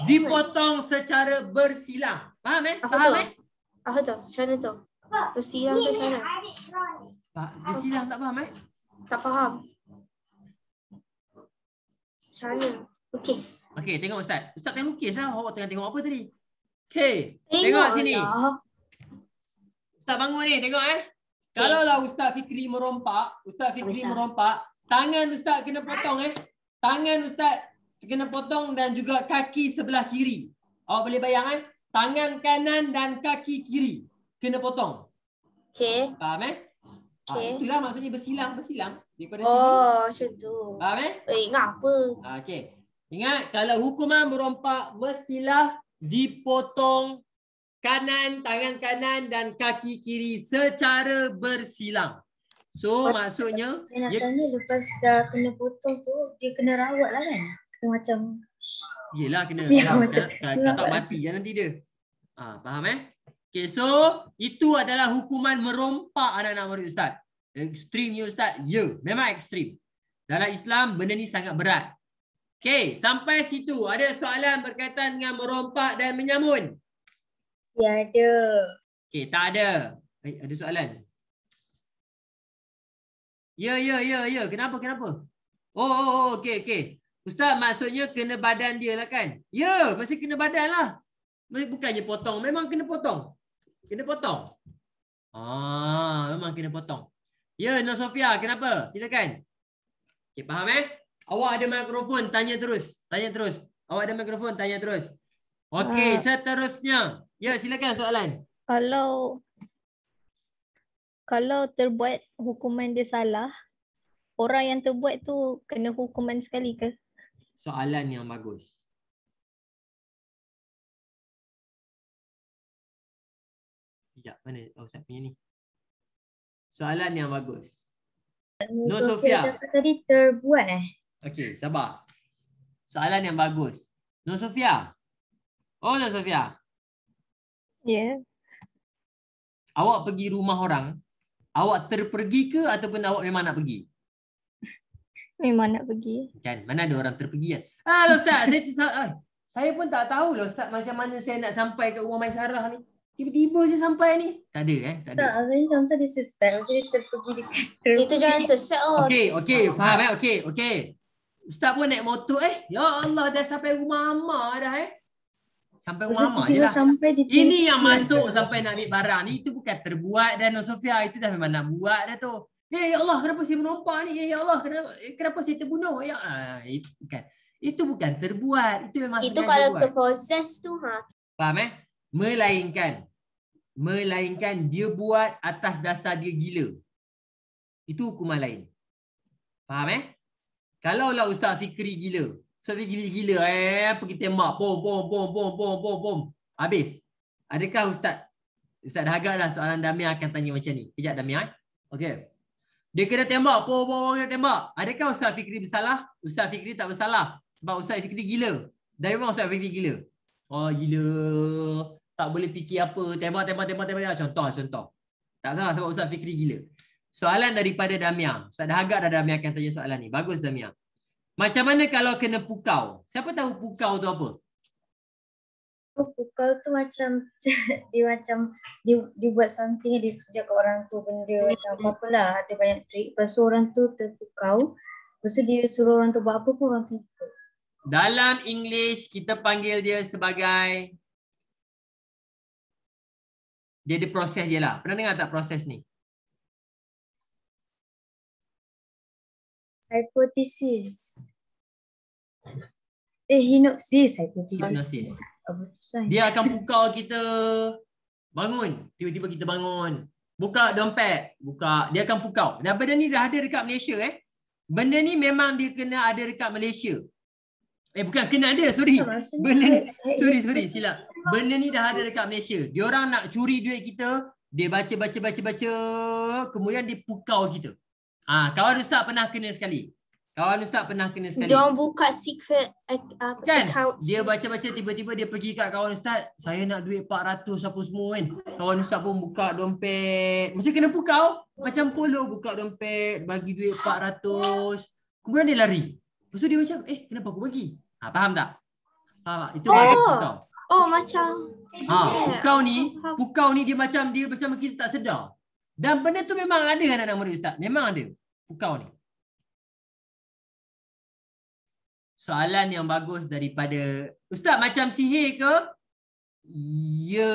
Dipotong secara bersilang. Faham Faham Apa tu? Macam mana tu? Bersilang tu macam mana? Bersilang tak faham Tak faham. Macam mana? Lukis. Okey, tengok Ustaz. Ustaz tengok lukis lah. Awak tengah tengok apa tadi? Okey, tengok sini. Ustaz bangun ni, tengok Kalaulah Ustaz Fikri merompak, tangan Ustaz kena potong Tangan Ustaz kena potong dan juga kaki sebelah kiri. Awak boleh bayang tangan kanan dan kaki kiri kena potong. Okey. Faham itulah maksudnya bersilang daripada sini. Macam tu. Faham Ngapa? Okey. Ingat kalau hukuman merompak mestilah dipotong tangan kanan dan kaki kiri secara bersilang. So maksudnya Saya nak tanya lepas dah kena potong tu dia kena rawat lah kan? Kena macam yelah kena tak mati je nanti dia. Faham Okay, so itu adalah hukuman merompak anak-anak murid Ustaz. Ekstrim ya Ustaz? Ya, memang ekstrim. Dalam Islam benda ni sangat berat. Okay, sampai situ ada soalan berkaitan dengan merompak dan menyamun? ya ada. Okay, tak ada. Ada soalan? Ya. Kenapa? Okay. Ustaz maksudnya kena badan dia lah kan? Ya, mesti kena badan lah. Bukannya potong. Memang kena potong. Memang kena potong. Ya, Nur Sofia, kenapa? Silakan. Okay, faham Awak ada mikrofon, tanya terus. Awak ada mikrofon, tanya terus. Okey, seterusnya. Ya, silakan soalan. Kalau terbuat hukuman dia salah, orang yang terbuat tu kena hukuman sekali ke? Soalan yang bagus. Sekejap, mana Ustaz punya ni? Soalan yang bagus. Nur Sofia. Sofia cakap tadi terbuat Okey, sabar. Soalan yang bagus. Nur Sofia. Oh, Nur Sofia. Ya. Awak pergi rumah orang, awak terpergi ke ataupun awak memang nak pergi? Memang nak pergi. Kan, mana ada orang terpergi kan? Ustaz, saya pun tak tahu lah Ustaz macam mana saya nak sampai ke rumah Maisarah ni. Tiba-tiba je sampai ni. Tak ada Tak ada. Tak, saya contoh dia sesat. Saya terpergi dekat Itu jangan sesat. Okey, faham okey. Ustaz pun naik motor ya Allah dah sampai rumah Amak dah Sampai rumah Amak je lah. Sampai di Ini yang masuk sampai nak ambil barang ni, itu bukan terbuat dan Nur Sofia, itu dah memang nak buat dah tu. Ya Allah, kenapa saya menompak ni? Ya Allah, kenapa saya terbunuh? Itu bukan terbuat, itu memang Itu sengaja kalau buat. terpossess tu Faham Melainkan dia buat atas dasar dia gila. Itu hukuman lain. Faham Kalau lah Ustaz Fikri gila. Ustaz Fikri gila pergi tembak bom. Habis. Adakah Ustaz dah agak dah soalan Damia akan tanya macam ni. Kejap Damia Okey. Dia kena tembak kena tembak. Adakah Ustaz Fikri bersalah? Ustaz Fikri tak bersalah sebab Ustaz Fikri gila. Dari mana Ustaz Fikri gila? Oh gila. Tak boleh fikir apa. Tembak. Contoh. Tak salah sebab Ustaz Fikri gila. Soalan daripada Damia. Ustaz dah agak dah Damia akan tanya soalan ni. Bagus Damia. Macam mana kalau kena pukau? Siapa tahu pukau tu apa? Pukau tu macam dia buat something, dia kerja kat orang tu benda macam apa-apalah. Ada banyak trik. Lepas tu orang tu terpukau. Lepas tu dia suruh orang tu buat apa pun orang tu ikut. Dalam English kita panggil dia sebagai, dia ada proses je lah. Pernah dengar tak proses ni? Hipotesis. Hipnosis. Dia akan pukau kita bangun. Tiba-tiba kita bangun. Buka dompet. Dia akan pukau. Dan benda ni dah ada dekat Malaysia Benda ni memang dia kena ada dekat Malaysia. Bukan kena ada, sorry. Benda ni, sorry, silap. Benda ni dah ada dekat Malaysia. Diorang nak curi duit kita, dia baca, kemudian dia pukau kita. Kawan Ustaz pernah kena sekali. Diorang buka secret kan? account. Dia baca tiba-tiba dia pergi kat kawan Ustaz, saya nak duit 400 apa semua kan. Kawan Ustaz pun buka dompet. Macam kena pukau, macam follow buka dompet, bagi duit 400. Kemudian dia lari. Lepas tu dia macam, kenapa aku bagi? Faham tak? Itu maksud pukau. Macam Pukau ni dia macam kita tak sedar. Dan benda tu memang ada anak-anak murid Ustaz. Memang ada pukau ni. Soalan yang bagus daripada Ustaz, macam sihir ke? Ya,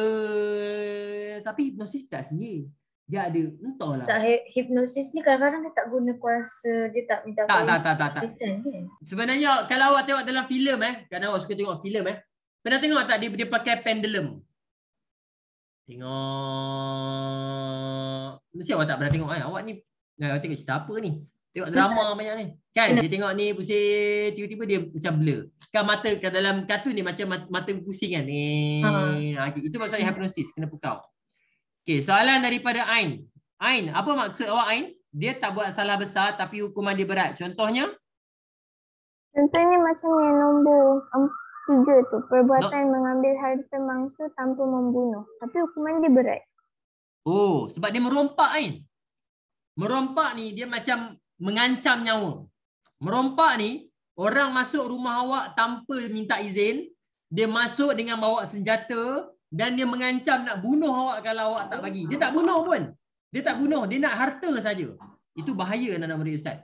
tapi hipnosis tak sihir. Dia ada, entahlah. Ustaz, hipnosis ni kadang-kadang dia tak guna kuasa, dia tak minta tak. Sebenarnya kalau awak tengok dalam filem kadang awak suka tengok filem pernah tengok tak dia pakai pendulum? Tengok. Mesti awak tak pernah tengok awak ni. Awak tengok cerita apa ni? Tengok drama banyak ni. Kan dia tengok ni pusing, tiba-tiba dia macam blur. Kan mata kat dalam kartun ni macam mata pusing kan. Itu maksudnya hipnosis, kena pukau. Okey, soalan daripada Ain. Ain, apa maksud awak Ain? Dia tak buat salah besar tapi hukuman dia berat. Contohnya? Contohnya macam yang nombor 3 tu, perbuatan mengambil harta mangsa tanpa membunuh. Tapi hukuman dia berat. Oh, sebab dia merompak Ain. Merompak ni dia macam mengancam nyawa. Merompak ni, orang masuk rumah awak tanpa minta izin, dia masuk dengan bawa senjata dan dia mengancam nak bunuh awak kalau awak tak bagi. Dia tak bunuh pun. Dia tak bunuh, dia nak harta saja. Itu bahaya anak-anak murid Ustaz.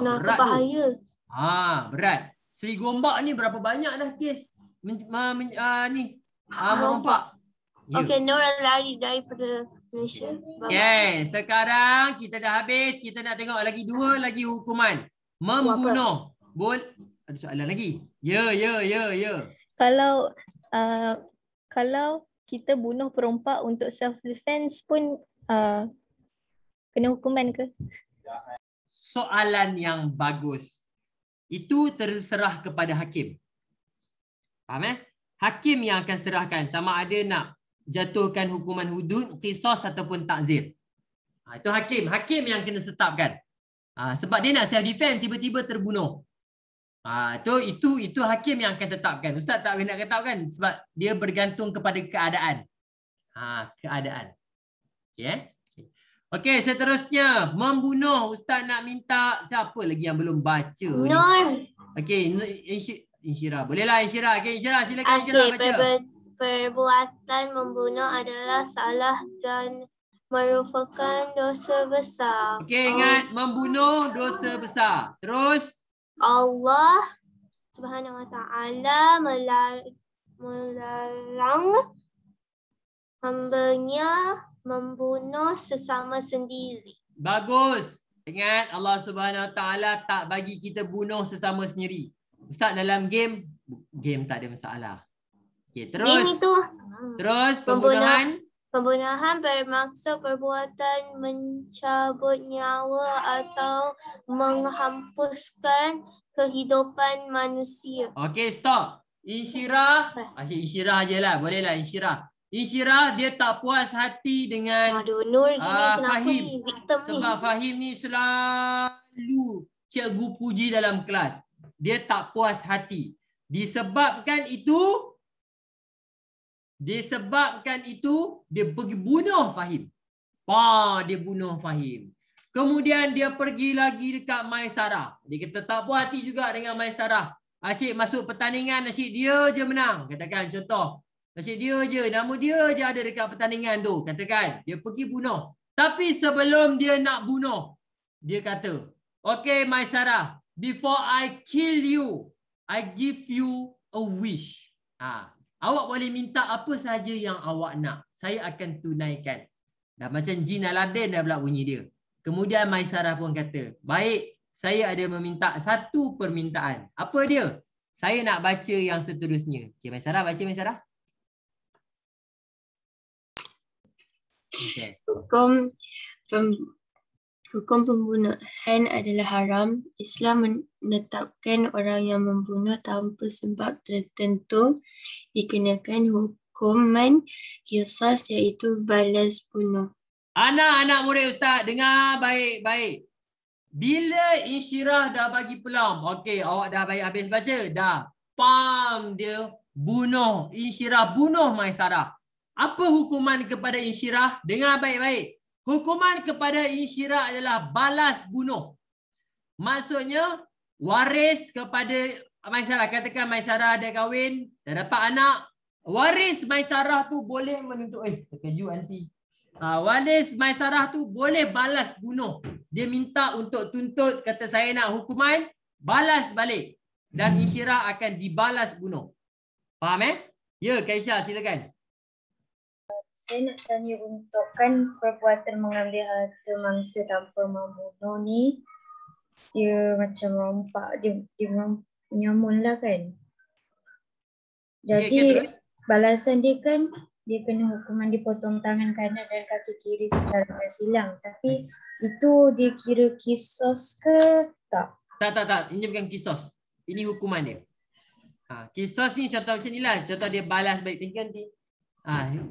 Berat bahaya. tu. Berat. Seri Gombak ni berapa banyak dah kes merompak. Okey, Nora lari daripada Malaysia. Okay, sekarang kita dah habis. Kita nak tengok lagi 2 lagi hukuman. Membunuh. Ada soalan lagi? Ya. Kalau kita bunuh perompak untuk self defense pun kena hukuman ke? Soalan yang bagus. Itu terserah kepada hakim. Faham Hakim yang akan serahkan sama ada nak jatuhkan hukuman hudud, qisas ataupun takzir. Itu hakim. Hakim yang kena setapkan. Sebab dia nak self defense tiba-tiba terbunuh. Itu hakim yang akan tetapkan. Ustaz tak boleh nak tetapkan sebab dia bergantung kepada keadaan. Keadaan. Okey. Okey, seterusnya membunuh. Ustaz nak minta siapa lagi yang belum baca ni? Nur. Okey, Insyirah. Bolehlah Insyirah. Okey, Insyirah silakan Insyirah baca. Perbuatan membunuh adalah salah dan merupakan dosa besar. Okey, ingat membunuh dosa besar. Terus Allah Subhanahu wa taala melarang hamba-Nya membunuh sesama sendiri. bagus. Ingat Allah Subhanahu wa taala tak bagi kita bunuh sesama sendiri. Ustaz dalam game tak ada masalah. Okey, terus. Game itu Terus pembunuhan. Pembunuhan bermaksud perbuatan mencabut nyawa atau menghapuskan kehidupan manusia. Okey, stop. Insyirah. Insyirah je lah. Bolehlah Insyirah. Insyirah dia tak puas hati dengan Nur sini kenapa Fahim. ni? Victim ni. Sebab Fahim ni selalu cikgu puji dalam kelas. Dia tak puas hati. Disebabkan itu dia pergi bunuh Fahim. Dia bunuh Fahim. Kemudian dia pergi lagi dekat Maisarah. Dia kata tak puas hati juga dengan Maisarah. Asyik masuk pertandingan, asyik dia je menang. Katakan contoh. Asyik dia je, nama dia je ada dekat pertandingan tu. Katakan, dia pergi bunuh. Tapi sebelum dia nak bunuh, dia kata, okay Maisarah, before I kill you, I give you a wish. Awak boleh minta apa saja yang awak nak. Saya akan tunaikan. Dah macam jin Aladdin dah pula bunyi dia. Kemudian Maisarah pun kata, baik, saya ada meminta satu permintaan. Apa dia? Saya nak baca yang seterusnya. Okay, Maisarah, baca Maisarah. Okay. Hukum pembunuhan adalah haram. Islam menetapkan orang yang membunuh tanpa sebab tertentu dikenakan hukuman qisas iaitu balas bunuh. Anak-anak murid Ustaz, dengar baik-baik. Bila Insyirah dah bagi peluang, okey, awak dah baik habis baca, dah. Pam dia bunuh Insyirah, bunuh Maisarah. Apa hukuman kepada Insyirah? Dengar baik-baik. Hukuman kepada Insyirah adalah balas bunuh. Maksudnya waris kepada Maisarah. Katakan Maisarah ada kahwin, dah dapat anak. Waris Maisarah tu boleh menuntut. Terkejut nanti. Waris Maisarah tu boleh balas bunuh. Dia minta untuk tuntut, kata saya nak hukuman, balas balik. Dan Insyirah akan dibalas bunuh. Faham Ya, Kaisha silakan. Saya nak tanya untuk kan perbuatan mengambil harta mangsa tanpa membunuh ni, dia macam rompak, dia menyamun lah kan. Jadi balasan dia kan, dia kena hukuman dipotong tangan kanan dan kaki kiri secara bersilang. Tapi itu dia kira kisos ke tak? Tak. Ini bukan kisos. Ini hukuman dia. Kisos ni contoh macam ni lah. Contoh dia balas balik. Nanti.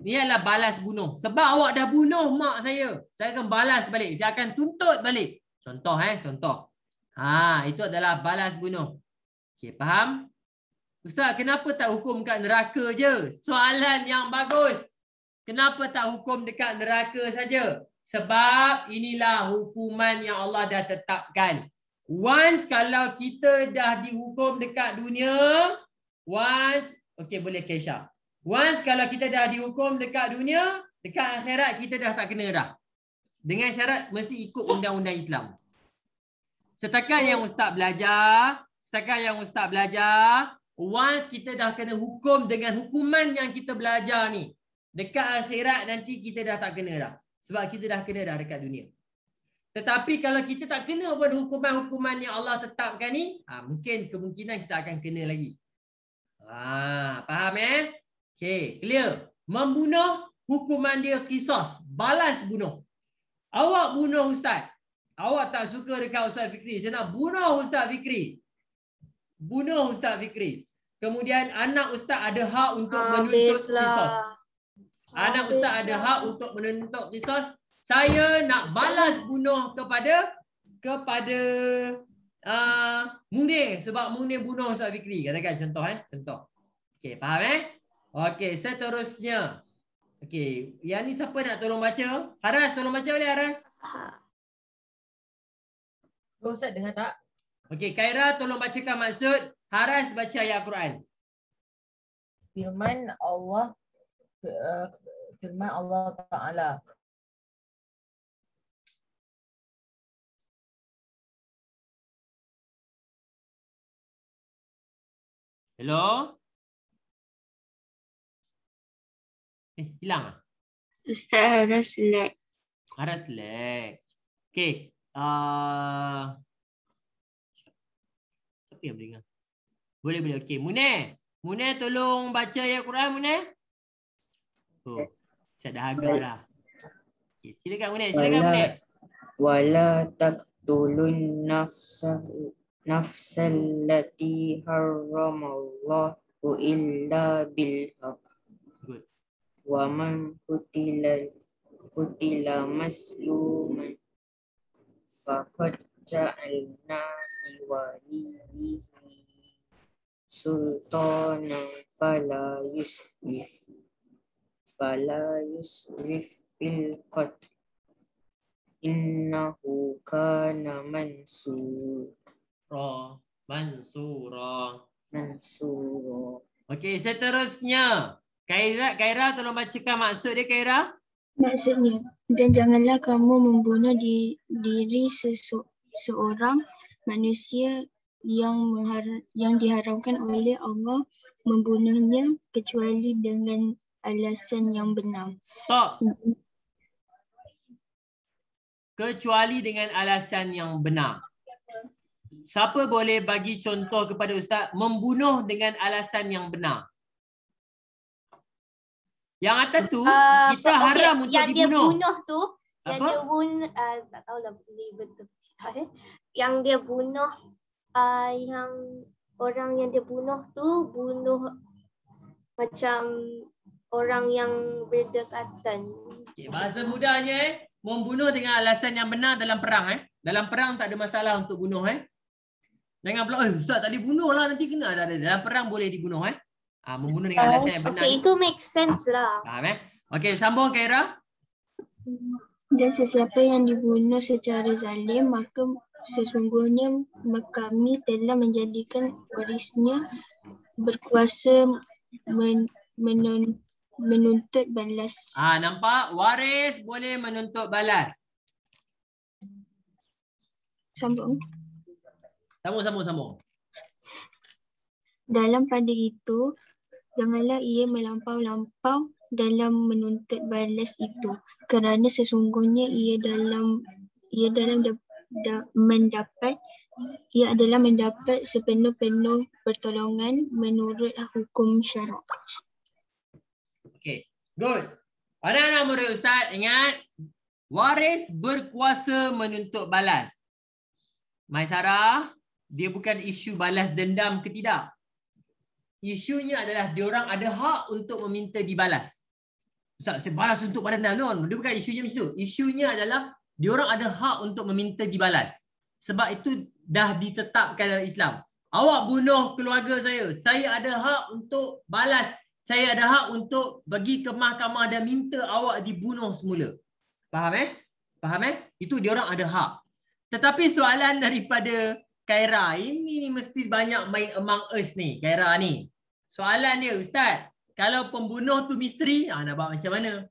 Ni adalah balas bunuh. Sebab awak dah bunuh mak saya. Saya akan balas balik. Saya akan tuntut balik. Contoh contoh. Itu adalah balas bunuh. Okey, faham? Ustaz, kenapa tak hukum kat neraka je? Soalan yang bagus. Kenapa tak hukum dekat neraka saja? Sebab inilah hukuman yang Allah dah tetapkan. Once kalau kita dah dihukum dekat dunia, okey boleh Kesha. Once kalau kita dah dihukum dekat dunia, dekat akhirat kita dah tak kena dah. Dengan syarat mesti ikut undang-undang Islam. Setakat yang Ustaz belajar, once kita dah kena hukum dengan hukuman yang kita belajar ni, dekat akhirat nanti kita dah tak kena dah. Sebab kita dah kena dah dekat dunia. Tetapi kalau kita tak kena pada hukuman-hukuman yang Allah tetapkan ni, mungkin kemungkinan kita akan kena lagi. Faham Okey, clear. Membunuh, hukuman dia qisas, balas bunuh. Awak bunuh Ustaz. Awak tak suka dekat Ustaz Fikri. Saya nak bunuh Ustaz Fikri. Bunuh Ustaz Fikri. Kemudian anak Ustaz ada hak untuk menuntut qisas. Anak Ustaz ada hak untuk menuntut qisas. saya nak balas bunuh kepada Munir sebab Munir bunuh Ustaz Fikri. Katakan contoh contoh. Okey, faham Okey, seterusnya. Okey, yang ni siapa nak tolong baca? Haras, tolong baca boleh Haras? Ustaz dengar tak? Okey, Khaira tolong bacakan maksud. Haras baca ayat Quran. Firman Allah Ta'ala. Hello? Hilang ah? Ustaz Haras lag. Haras lag. Okey. Siapa yang dengar? Boleh. Okey. Munir tolong baca ayat Quran, Munir. Oh, saya dah agak dah. Okey, silakan Munir. Wala taqtulun nafsal lati haramallahu illa bil haqq. Good. Wa man qutila masluman faqad ja'alna liwalihi sultana fala yusrif fil qatl innahu kana mansura. Okey, seterusnya. Khaira tolong bacakan maksud dia, Khaira. Maksudnya, dan janganlah kamu membunuh diri seorang manusia yang diharamkan oleh Allah membunuhnya kecuali dengan alasan yang benar. Stop. Kecuali dengan alasan yang benar. Siapa boleh bagi contoh kepada Ustaz membunuh dengan alasan yang benar? Yang atas tu kita haram untuk yang dibunuh. Yang dia bunuh tu, apa? Yang dia bunuh, tak tahulah betul. Yang dia bunuh, yang orang yang dia bunuh tu bunuh macam orang yang berdekatan. Okay, bahasa mudahnya membunuh dengan alasan yang benar dalam perang. Dalam perang tak ada masalah untuk bunuh. Jangan pula, Ustaz tadi bunuh lah nanti kena. Dalam perang boleh dibunuh. Membunuh dengan alasan yang benar. Okay, itu make sense lah. Faham Okey, sambung Khaira. Dan sesiapa yang dibunuh secara zalim, maka sesungguhnya kami telah menjadikan warisnya berkuasa menuntut balas. Nampak? Waris boleh menuntut balas. Sambung. Sambung. Dalam pada itu, janganlah ia melampau-lampau dalam menuntut balas itu, kerana sesungguhnya ia adalah mendapat sepenuh-penuh pertolongan menurut hukum syarak. Okay, good. Anak-anak murid Ustaz, ingat waris berkuasa menuntut balas. Maisarah, dia bukan isu balas dendam ke tidak. Isunya adalah diorang ada hak untuk meminta dibalas. Ustaz, saya balas untuk balas dendam. Dia bukan isunya macam tu. Isunya adalah diorang ada hak untuk meminta dibalas. Sebab itu dah ditetapkan dalam Islam. Awak bunuh keluarga saya ada hak untuk balas. Saya ada hak untuk pergi ke mahkamah dan minta awak dibunuh semula. Faham Itu diorang ada hak. Tetapi soalan daripada Khaira, ini mesti banyak main among us ni, Khaira ni. Soalan dia, Ustaz, kalau pembunuh tu misteri, nak buat macam mana?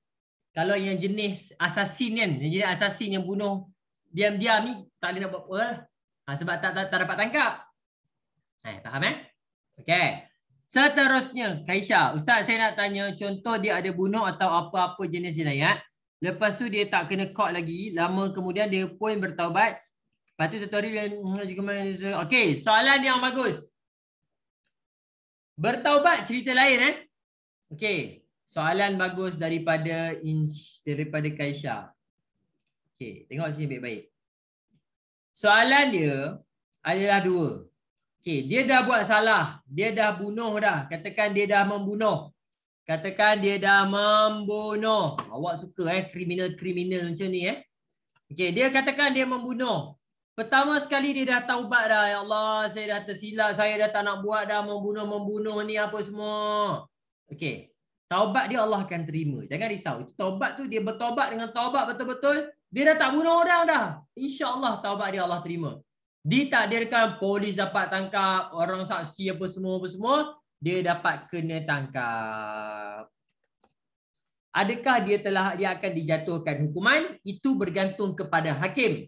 Kalau yang jenis assassin kan, yang jenis assassin yang bunuh diam-diam ni, tak boleh nak buat apa lah. Sebab tak dapat tangkap. Faham Okey. Seterusnya, Kaisha, Ustaz saya nak tanya, contoh dia ada bunuh atau apa-apa jenis jinayat. Lepas tu dia tak kena caught lagi, lama kemudian dia pun bertaubat. Lepas tu tutorial okey, soalan yang bagus. Bertaubat cerita lain Okey, soalan bagus daripada Kaisha. Okey, tengok sini baik-baik. Soalan dia adalah dua. Okey, dia dah buat salah, dia dah bunuh dah. Katakan dia dah membunuh. Katakan dia dah membunuh. Awak suka kriminal-kriminal macam ni Okey, dia katakan dia membunuh. Pertama sekali dia dah taubat dah. Ya Allah, saya dah tersilap, saya dah tak nak buat dah membunuh ni apa semua. Okey. Taubat dia Allah akan terima. Jangan risau. Itu taubat tu dia bertaubat dengan taubat betul-betul. Dia dah tak bunuh orang dah. InsyaAllah taubat dia Allah terima. Ditakdirkan polis dapat tangkap, orang saksi apa semua, dia dapat kena tangkap. Adakah dia akan dijatuhkan hukuman? Itu bergantung kepada hakim.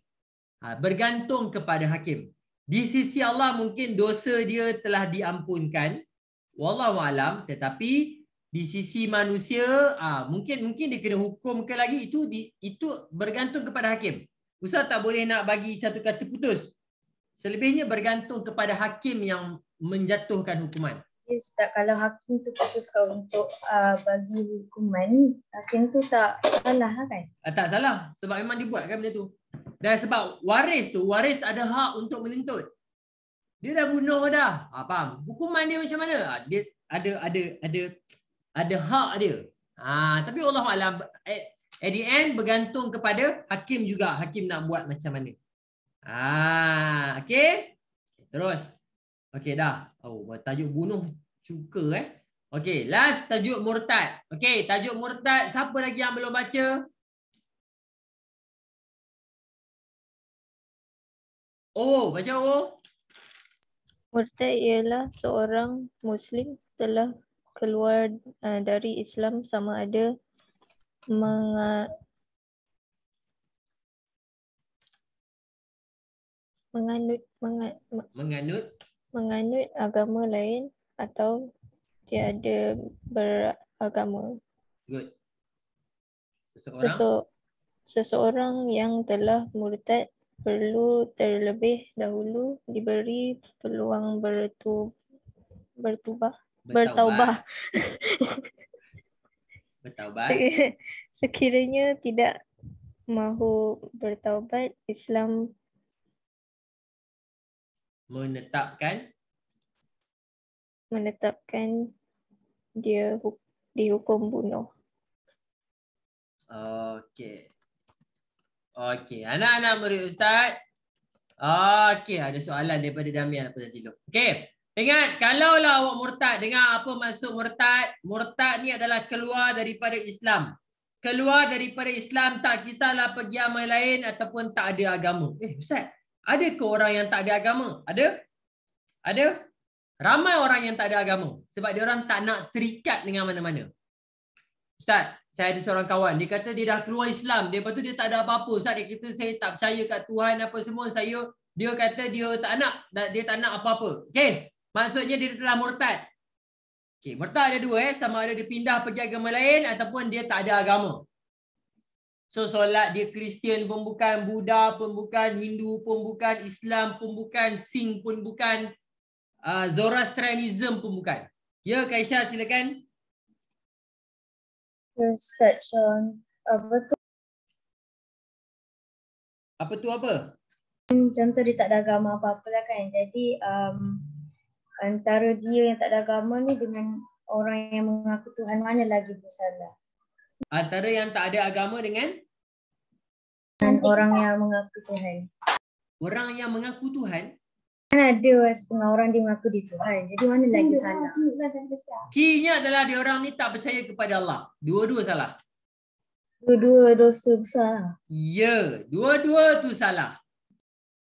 Bergantung kepada hakim. Di sisi Allah mungkin dosa dia telah diampunkan. Wallahualam. Tetapi di sisi manusia, mungkin dia kena hukum ke lagi, itu bergantung kepada hakim. Ustaz tak boleh nak bagi satu kata putus. Selebihnya bergantung kepada hakim yang menjatuhkan hukuman. Ya Ustaz, kalau hakim tu putuskan untuk bagi hukuman, hakim tu tak salah kan? Tak salah, sebab memang dibuatkan benda tu. Dan sebab waris ada hak untuk menuntut. Dia dah bunuh dah. Faham? Hukuman dia macam mana? Dia ada hak dia. Tapi Allah Alam, at the end bergantung kepada hakim juga. Hakim nak buat macam mana. Okey. Terus. Okey dah. Tajuk bunuh cuka Okey, last tajuk murtad. Okey, tajuk murtad siapa lagi yang belum baca? Baca Murtad ialah seorang Muslim telah keluar dari Islam sama ada menganut agama lain atau tiada beragama. Good. Seseorang yang telah murtad perlu terlebih dahulu diberi peluang bertaubat. Sekiranya tidak mahu bertaubat, Islam menetapkan dia dihukum bunuh. Okey, anak-anak murid Ustaz. Okey, ada soalan daripada Damian apa tadi lu. Okey, ingat kalaulah awak murtad, dengar apa maksud murtad? Murtad ni adalah keluar daripada Islam. Keluar daripada Islam, tak kisahlah pergi amal lain ataupun tak ada agama. Ustaz, ada ke orang yang tak ada agama? Ada? Ramai orang yang tak ada agama sebab dia orang tak nak terikat dengan mana-mana. Ustaz, saya ada seorang kawan, dia kata dia dah keluar Islam, lepas tu dia tak ada apa-apa. Ustaz, dia kata saya tak percaya kat Tuhan apa semua, dia kata dia tak nak apa-apa. Okey, maksudnya dia telah murtad. Okey, murtad ada dua sama ada dia pindah pergi agama lain ataupun dia tak ada agama. So solat dia Kristian pun bukan, Buddha pun bukan, Hindu pun bukan, Islam pun bukan, Sing pun bukan, Zoroastrianism pun bukan. Ya, Kaisha silakan. Ustaz Sean, Apa tu apa? Contoh dia tak ada agama apa-apa lah kan. Jadi antara dia yang tak ada agama ni dengan orang yang mengaku Tuhan, mana lagi bersalah? Antara yang tak ada agama dengan orang yang mengaku Tuhan. Orang yang mengaku Tuhan? Kan ada setengah orang dia mengaku dia Tuhan. Jadi mana lagi salah? Key-nya adalah dia orang ni tak percaya kepada Allah. Dua-dua salah. Dua-dua dosa besar. Ya, dua-dua tu salah.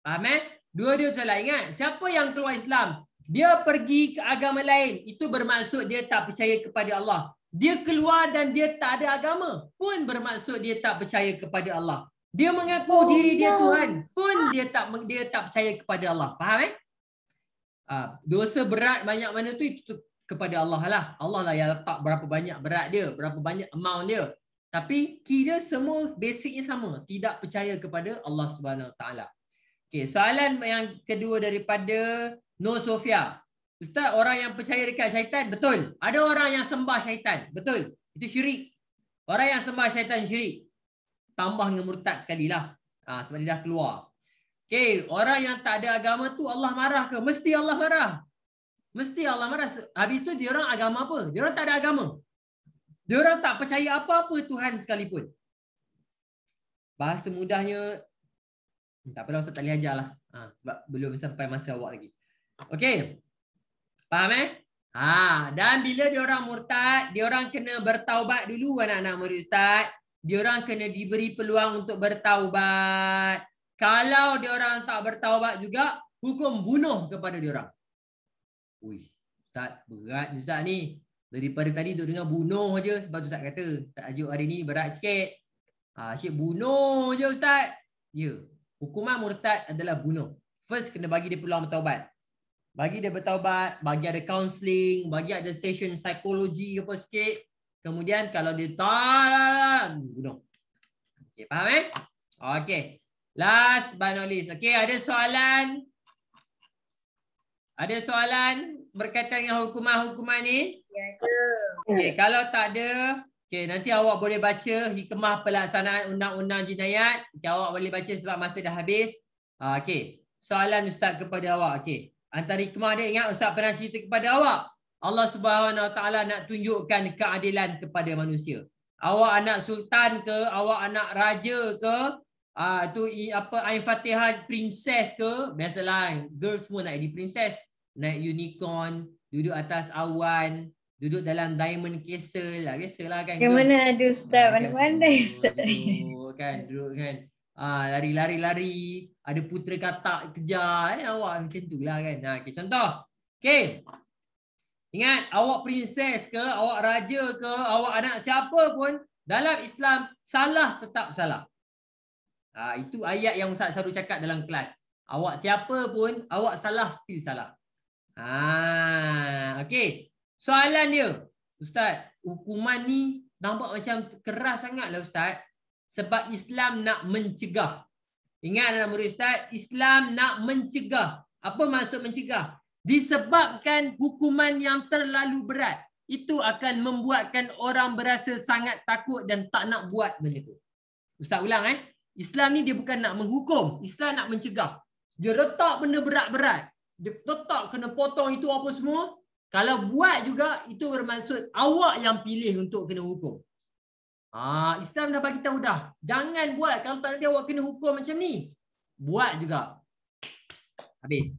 Faham Dua-dua salah. Ingat, siapa yang keluar Islam, dia pergi ke agama lain, itu bermaksud dia tak percaya kepada Allah. Dia keluar dan dia tak ada agama, pun bermaksud dia tak percaya kepada Allah. Dia mengaku diri dia Tuhan, pun dia tak percaya kepada Allah. Faham dosa berat banyak mana tu itu kepada Allah lah. Allah lah yang letak berapa banyak berat dia, berapa banyak amount dia. Tapi key dia semua basicnya sama, tidak percaya kepada Allah Subhanahu Wa Taala. Okey, soalan yang kedua daripada Nur Sofia. Ustaz, orang yang percaya dekat syaitan, betul. Ada orang yang sembah syaitan, betul. Itu syirik. Orang yang sembah syaitan syirik. Tambah dengan murtad sekali lah. Sebab dia dah keluar. Okey, orang yang tak ada agama tu Allah marah ke? Mesti Allah marah. Mesti Allah marah. Habis tu dia orang agama apa? Dia orang tak ada agama. Diorang tak percaya apa-apa Tuhan sekalipun. Bahasa mudahnya, tak apalah Ustaz tak boleh ajar lah. Sebab belum sampai masa awak lagi. Okey. Faham dan bila diorang murtad, diorang kena bertaubat dulu anak-anak murid Ustaz. Diorang kena diberi peluang untuk bertaubat. Kalau diorang tak bertaubat juga, hukum bunuh kepada diorang. Ui, Ustaz berat ni Ustaz ni. Daripada tadi duk dengar bunuh je. Sebab tu Ustaz kata, tajuk hari ni berat sikit. Asyik bunuh je Ustaz. Ya, hukuman murtad adalah bunuh. First kena bagi dia peluang bertaubat. Bagi dia bertaubat, bagi ada counselling, bagi ada session psikologi apa sikit. Kemudian kalau dia tak, bunuh. Okay, faham Okay. Last but not least. Okay, ada soalan? Ada soalan berkaitan dengan hukuman-hukuman ni? Ya, ada. Okay, kalau tak ada, okay, nanti awak boleh baca hikmah pelaksanaan undang-undang jinayat. Okay, awak boleh baca sebab masa dah habis. Okay, soalan Ustaz kepada awak. Okay, antara hikmah dia, ingat Ustaz pernah cerita kepada awak. Allah Subhanahu Wa Taala nak tunjukkan keadilan kepada manusia. Awak anak sultan ke, awak anak raja ke, tu apa Ain Fatihah princess ke, biasalah girls semua nak jadi princess, naik unicorn, duduk atas awan, duduk dalam diamond castle lah, biasalah kan. Yang mana ada Ustaz, mana-mana Ustaz. Duduk kan. Lari-lari, ada putera katak kejar, awak macam tu lah kan. Okay, contoh. Okay. Ingat, awak princess ke, awak raja ke, awak anak siapa pun, dalam Islam, salah tetap salah. Itu ayat yang Ustaz selalu cakap dalam kelas. Awak siapa pun, awak salah, still salah. Okay. Soalan dia, Ustaz, hukuman ni nampak macam keras sangat lah Ustaz. Sebab Islam nak mencegah. Ingat dalam murid Ustaz, Islam nak mencegah. Apa maksud mencegah? Disebabkan hukuman yang terlalu berat, itu akan membuatkan orang berasa sangat takut dan tak nak buat benda tu. Ustaz ulang Islam ni dia bukan nak menghukum, Islam nak mencegah. Dia letak benda berat-berat. Dia letak kena potong itu apa semua. Kalau buat juga, itu bermaksud awak yang pilih untuk kena hukum. Islam dah bagi tahu dah. Jangan buat, kalau tak nanti awak kena hukum macam ni. Buat juga. Habis.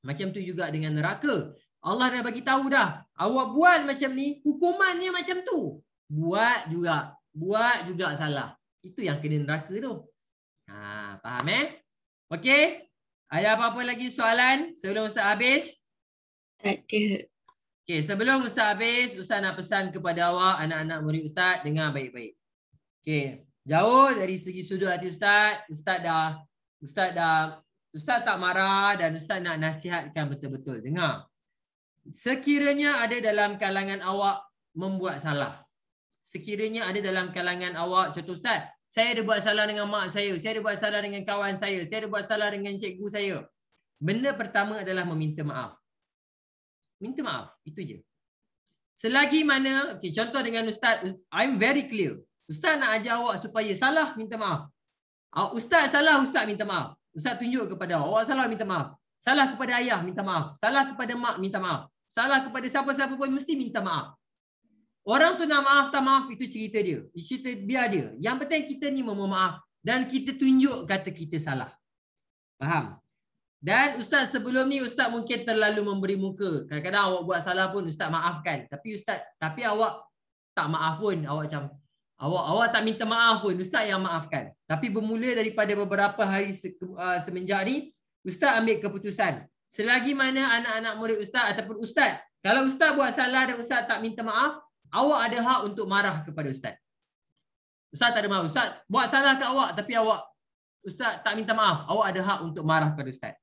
Macam tu juga dengan neraka. Allah dah bagi tahu dah. Awak buat macam ni, hukumannya macam tu. Buat juga. Buat juga salah. Itu yang kena neraka tu. Faham Okey. Ada apa-apa lagi soalan sebelum Ustaz habis? Tak ada. Okey, sebelum Ustaz habis, Ustaz nak pesan kepada awak, anak-anak murid Ustaz, dengar baik-baik. Okey, jauh dari segi sudut hati Ustaz, Ustaz tak marah dan Ustaz nak nasihatkan betul-betul. Dengar. Sekiranya ada dalam kalangan awak membuat salah. Sekiranya ada dalam kalangan awak, contoh Ustaz, saya ada buat salah dengan mak saya ada buat salah dengan kawan saya ada buat salah dengan cikgu saya. Benda pertama adalah meminta maaf. Minta maaf, itu je. Selagi mana, okay, contoh dengan Ustaz, I'm very clear. Ustaz nak ajar awak supaya salah, minta maaf. Ustaz salah, Ustaz minta maaf. Ustaz tunjuk kepada awak salah, minta maaf. Salah kepada ayah, minta maaf. Salah kepada mak, minta maaf. Salah kepada siapa-siapa pun mesti minta maaf. Orang tu nak maaf, tak maaf, itu cerita dia. Cerita biar dia. Yang penting kita ni memohon maaf. Dan kita tunjuk kata kita salah. Faham? Dan Ustaz sebelum ni, Ustaz mungkin terlalu memberi muka. Kadang-kadang awak buat salah pun Ustaz maafkan. Tapi awak tak maaf pun. Awak macam, awak tak minta maaf pun. Ustaz yang maafkan. Tapi bermula daripada beberapa hari semenjak ni, Ustaz ambil keputusan. Selagi mana anak-anak murid Ustaz ataupun Ustaz, kalau Ustaz buat salah dan Ustaz tak minta maaf, awak ada hak untuk marah kepada Ustaz. Ustaz tak ada maaf. Ustaz buat salah ke awak tapi Ustaz tak minta maaf, awak ada hak untuk marah kepada Ustaz.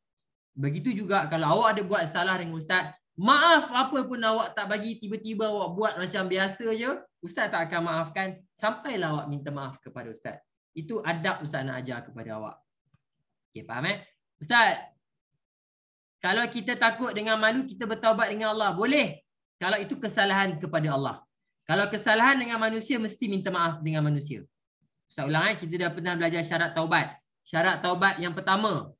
Begitu juga kalau awak ada buat salah dengan Ustaz, maaf apa pun awak tak bagi, tiba-tiba awak buat macam biasa je, Ustaz tak akan maafkan sampailah awak minta maaf kepada Ustaz. Itu adab Ustaz nak ajar kepada awak. Okey, faham Ustaz, kalau kita takut dengan malu, kita bertaubat dengan Allah. Boleh. Kalau itu kesalahan kepada Allah. Kalau kesalahan dengan manusia, mesti minta maaf dengan manusia. Ustaz ulang, kita dah pernah belajar syarat taubat. Syarat taubat yang pertama,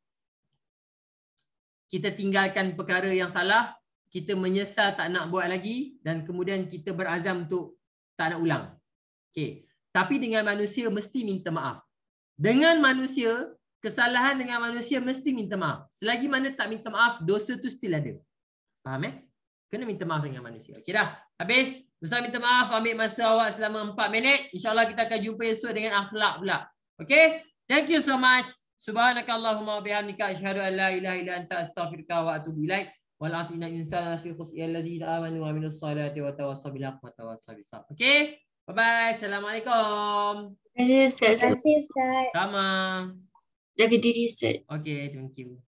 kita tinggalkan perkara yang salah, kita menyesal tak nak buat lagi, dan kemudian kita berazam untuk tak nak ulang. Okey. Tapi dengan manusia mesti minta maaf. Dengan manusia, kesalahan dengan manusia mesti minta maaf. Selagi mana tak minta maaf, dosa tu still ada. Faham Kena minta maaf dengan manusia. Okey dah. Habis. Ustaz minta maaf ambil masa awak selama 4 minit. InsyaAllah kita akan jumpa esok dengan akhlak pula. Okey? Thank you so much. Subhanakallahumma wa bihamdika asyhadu an la ilaha illa anta astaghfiruka wa atubu ilaik. Wal 'asri innal insana lafi khusr illa allazina amanu wa amilus salati wa tawassaw bil haqqi wa tawassaw bis sabr. Okey? Bye bye. Assalamualaikum. Terima kasih Ustaz. Terima kasih Ustaz. Sama. Jaga diri Ustaz. Okey, thank you.